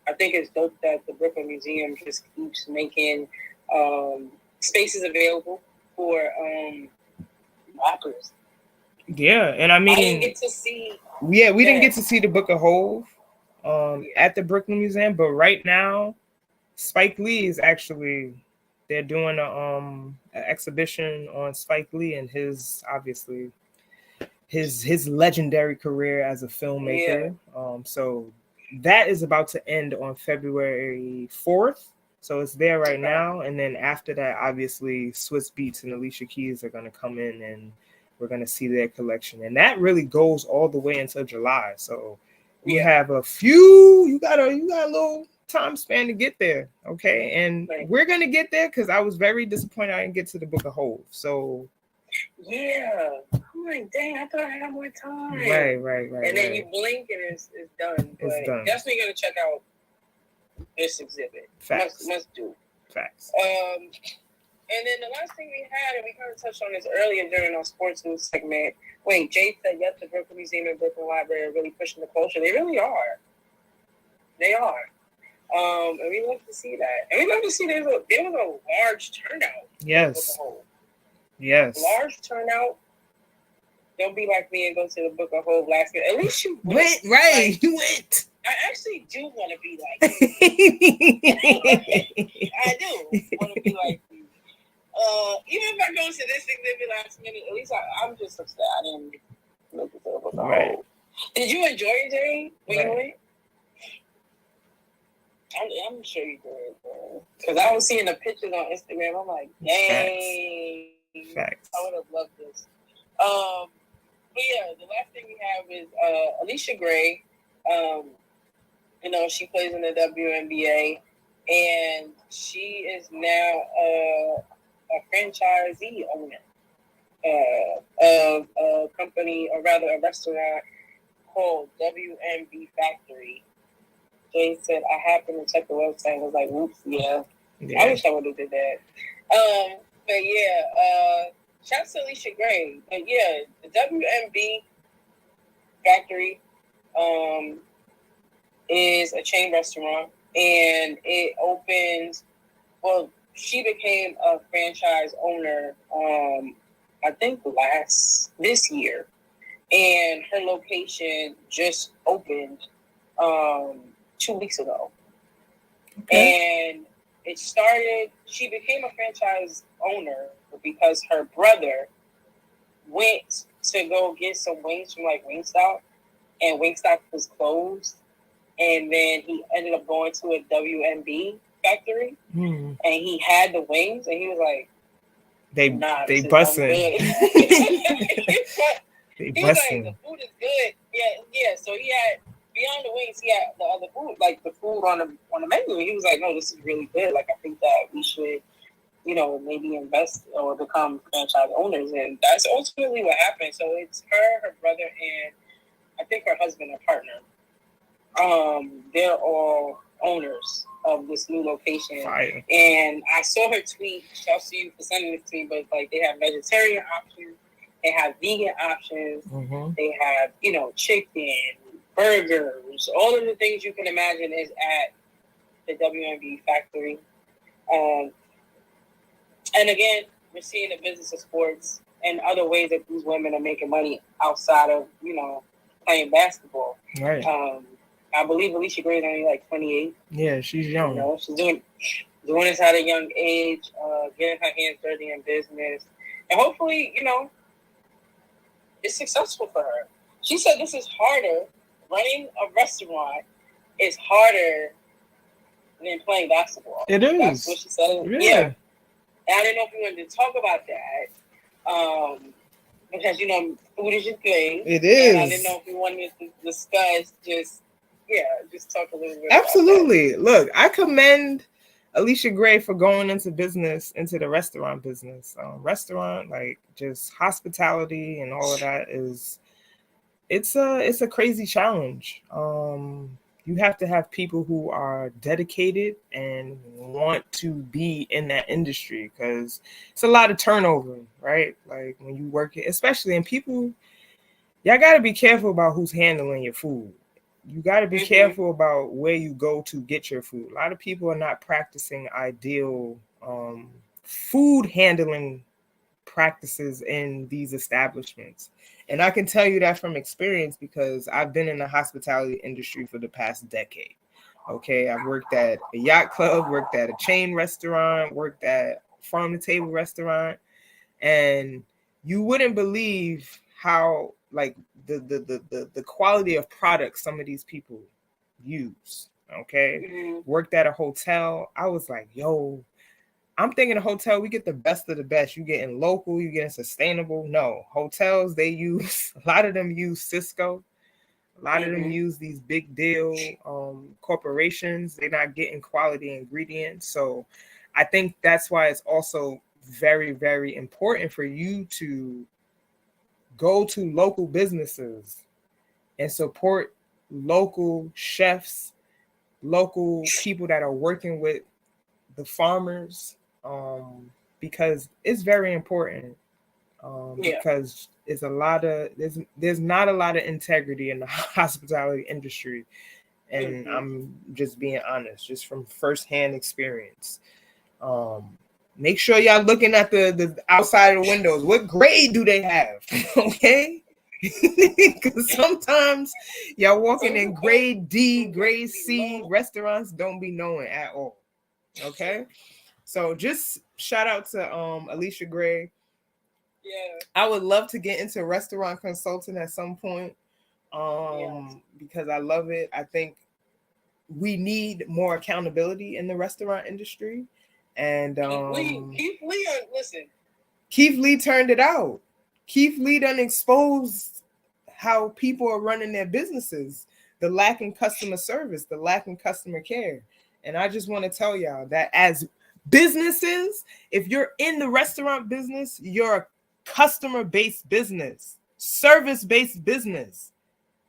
Speaker 1: I think it's dope that the Brooklyn Museum just keeps making spaces available for rappers.
Speaker 2: Yeah, and I mean,
Speaker 1: I didn't get to see.
Speaker 2: Yeah, we didn't get to see the Book of Hove at the Brooklyn Museum, but right now, Spike Lee is they're doing an exhibition on Spike Lee and his legendary career as a filmmaker. Yeah. So that is about to end on February 4th. So it's there right now. And then after that, obviously, Swiss Beats and Alicia Keys are going to come in and we're going to see their collection. And that really goes all the way until July. So you have you got a little time span to get there. Okay. And we're going to get there because I was very disappointed I didn't get to the Book of Hove. So. Yeah.
Speaker 1: I'm like, dang, I thought I had more time.
Speaker 2: Right.
Speaker 1: And then you blink and it's done.
Speaker 2: It's done.
Speaker 1: Definitely going to check out this exhibit.
Speaker 2: Facts.
Speaker 1: Must do.
Speaker 2: Facts.
Speaker 1: And then the last thing we had, and we kind of touched on this earlier during our sports news segment. Wait, Jay said, yes, the Brooklyn Museum and Brooklyn Library are really pushing the culture. They really are. They are. And we love to see that. And we love to see there was a large turnout.
Speaker 2: Yes. Yes.
Speaker 1: Large turnout. Don't be like me and go to the Book of Hove last year. At least you
Speaker 2: went. Right. Like, you went.
Speaker 1: I actually do want to be like you. I do want to be like you. Even if I go to this exhibit last minute, at least I'm just upset I didn't look at the Book of Hove. Did you enjoy it, Jay, when you went? I'm sure you did, because I was seeing the pictures on Instagram. I'm like, dang.
Speaker 2: Facts.
Speaker 1: I would have loved this. But yeah, the last thing we have is Alicia Gray. She plays in the WNBA, and she is now a franchisee owner of a company, or rather a restaurant called WMB Factory. Jay said, I happened to check the website and was like, whoops, yeah. I wish I would have did that. But yeah, shouts to Alicia Gray. But yeah, the WMB Factory is a chain restaurant, and it opened, well, she became a franchise owner, I think this year. And her location just opened 2 weeks ago. Okay. And it started, she became a franchise owner because her brother went to go get some wings from like Wingstop, and Wingstop was closed. And then he ended up going to a WMB factory, and he had the wings, and he was like,
Speaker 2: they bussin'.
Speaker 1: He was like, the food is good. Yeah. So he had, beyond the wings, he had the other food, like the food on the menu. He was like, no, this is really good. Like, I think that we should, maybe invest or become franchise owners. And that's ultimately what happened. So it's her brother, and I think her husband or partner. They're all owners of this new location. Fire. And I saw her tweet. Shouts to you for sending this to me. But like, they have vegetarian options, they have vegan options, they have chicken, burgers, all of the things you can imagine is at the WMB factory. And again, we're seeing the business of sports and other ways that these women are making money outside of playing basketball. Right. I believe Alicia Gray is only like 28. Yeah, she's young. She's doing this at a young age, getting her hands dirty in business. And hopefully, it's successful for her. She said this is harder. Running a restaurant is harder than playing basketball. It is. That's what she said. Yeah. And I didn't know if you wanted to talk about that. Because, food is your thing. It is. And I didn't know if you wanted to discuss just talk a little bit. Absolutely. About that.
Speaker 2: Look, I commend Alicia Gray for going into the restaurant business. Restaurant, like just hospitality and all of that it's a crazy challenge. You have to have people who are dedicated and want to be in that industry because it's a lot of turnover, right? Like when you work it, especially, and people, y'all got to be careful about who's handling your food. You got to be careful about where you go to get your food. A lot of people are not practicing ideal food handling practices in these establishments. And I can tell you that from experience because I've been in the hospitality industry for the past decade. Okay, I've worked at a yacht club, worked at a chain restaurant, worked at farm to table restaurant, and you wouldn't believe how like the quality of products some of these people use. Okay, worked at a hotel. I was like, yo, I'm thinking a hotel, we get the best of the best. You getting local, you getting sustainable. No, hotels, they use, a lot of them use Cisco. A lot of them use these big deal corporations. They're not getting quality ingredients. So I think that's why it's also very, very important for you to go to local businesses and support local chefs, local people that are working with the farmers, because it's very important. Because there's not a lot of integrity in the hospitality industry, and I'm just being honest, just from firsthand experience. Make sure y'all looking at the outside of the windows. What grade do they have? Okay, because sometimes y'all walking in grade D, grade C restaurants don't be knowing at all. Okay, so just shout out to Alicia Gray. Yeah, I would love to get into restaurant consulting at some point, because I love it. I think we need more accountability in the restaurant industry, and
Speaker 1: Keith Lee, listen.
Speaker 2: Keith Lee turned it out. Keith Lee done exposed how people are running their businesses, the lack in customer service, the lack in customer care, and I just want to tell y'all that as Businesses, if you're in the restaurant business, you're a customer-based business, service-based business.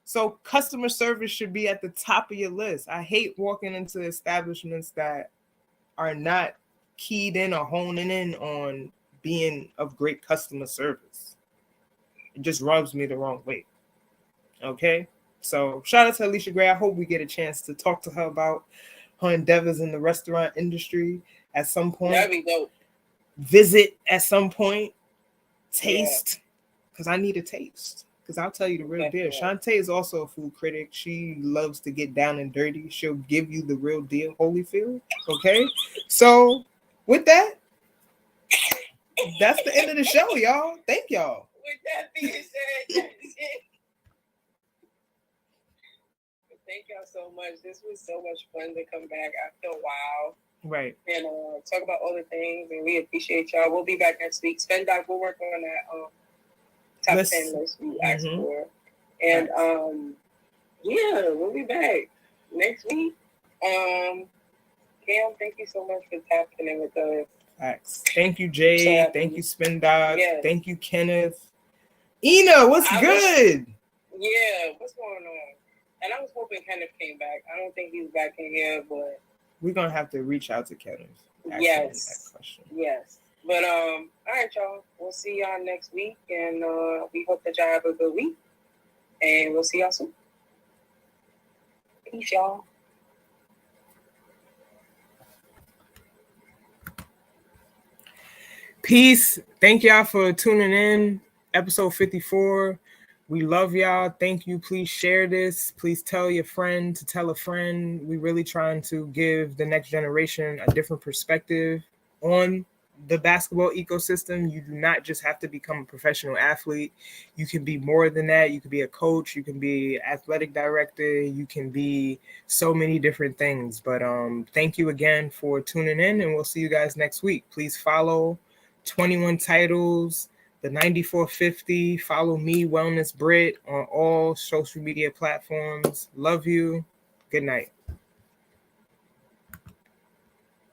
Speaker 2: So customer service should be at the top of your list. I hate walking into establishments that are not keyed in or honing in on being of great customer service. It just rubs me the wrong way. Okay? So shout out to Alicia Gray. I hope we get a chance to talk to her about her endeavors in the restaurant industry at some point.
Speaker 1: That'd be dope.
Speaker 2: Visit at some point. Taste. Because I need a taste. Because I'll tell you the real deal. Shantae is also a food critic. She loves to get down and dirty. She'll give you the real deal, Holyfield. Okay? So, with that, that's the end of the show, y'all. Thank y'all.
Speaker 1: With that being said, that's it. Thank y'all so much. This was so much fun to come back after a while.
Speaker 2: Right.
Speaker 1: And talk about all the things. And we appreciate y'all. We'll be back next week. Spend Doc, we'll work on that top 10 list we asked for. And yeah, we'll be back next week. Cam, thank you so much for tapping in with us.
Speaker 2: Thanks. Thank you, Jay. Thank you, Spin Doc. Yes. Thank you, Kenneth. Ina, what's good?
Speaker 1: What's going on? And I was hoping Kenneth came back. I don't think he's back in here, but
Speaker 2: we're gonna have to reach out to Kenneth.
Speaker 1: Yes. But all right, y'all. We'll see y'all next week, and we hope that y'all have a good week. And we'll see y'all soon. Peace, y'all.
Speaker 2: Peace. Thank y'all for tuning in. Episode 54. We love y'all. Thank you. Please share this. Please tell your friend to tell a friend. We're really trying to give the next generation a different perspective on the basketball ecosystem. You do not just have to become a professional athlete. You can be more than that. You can be a coach. You can be athletic director. You can be so many different things. But thank you again for tuning in, and we'll see you guys next week. Please follow 21 Titles, the 9450. Follow me, Wellness Brit, on all social media platforms. Love you. Good night.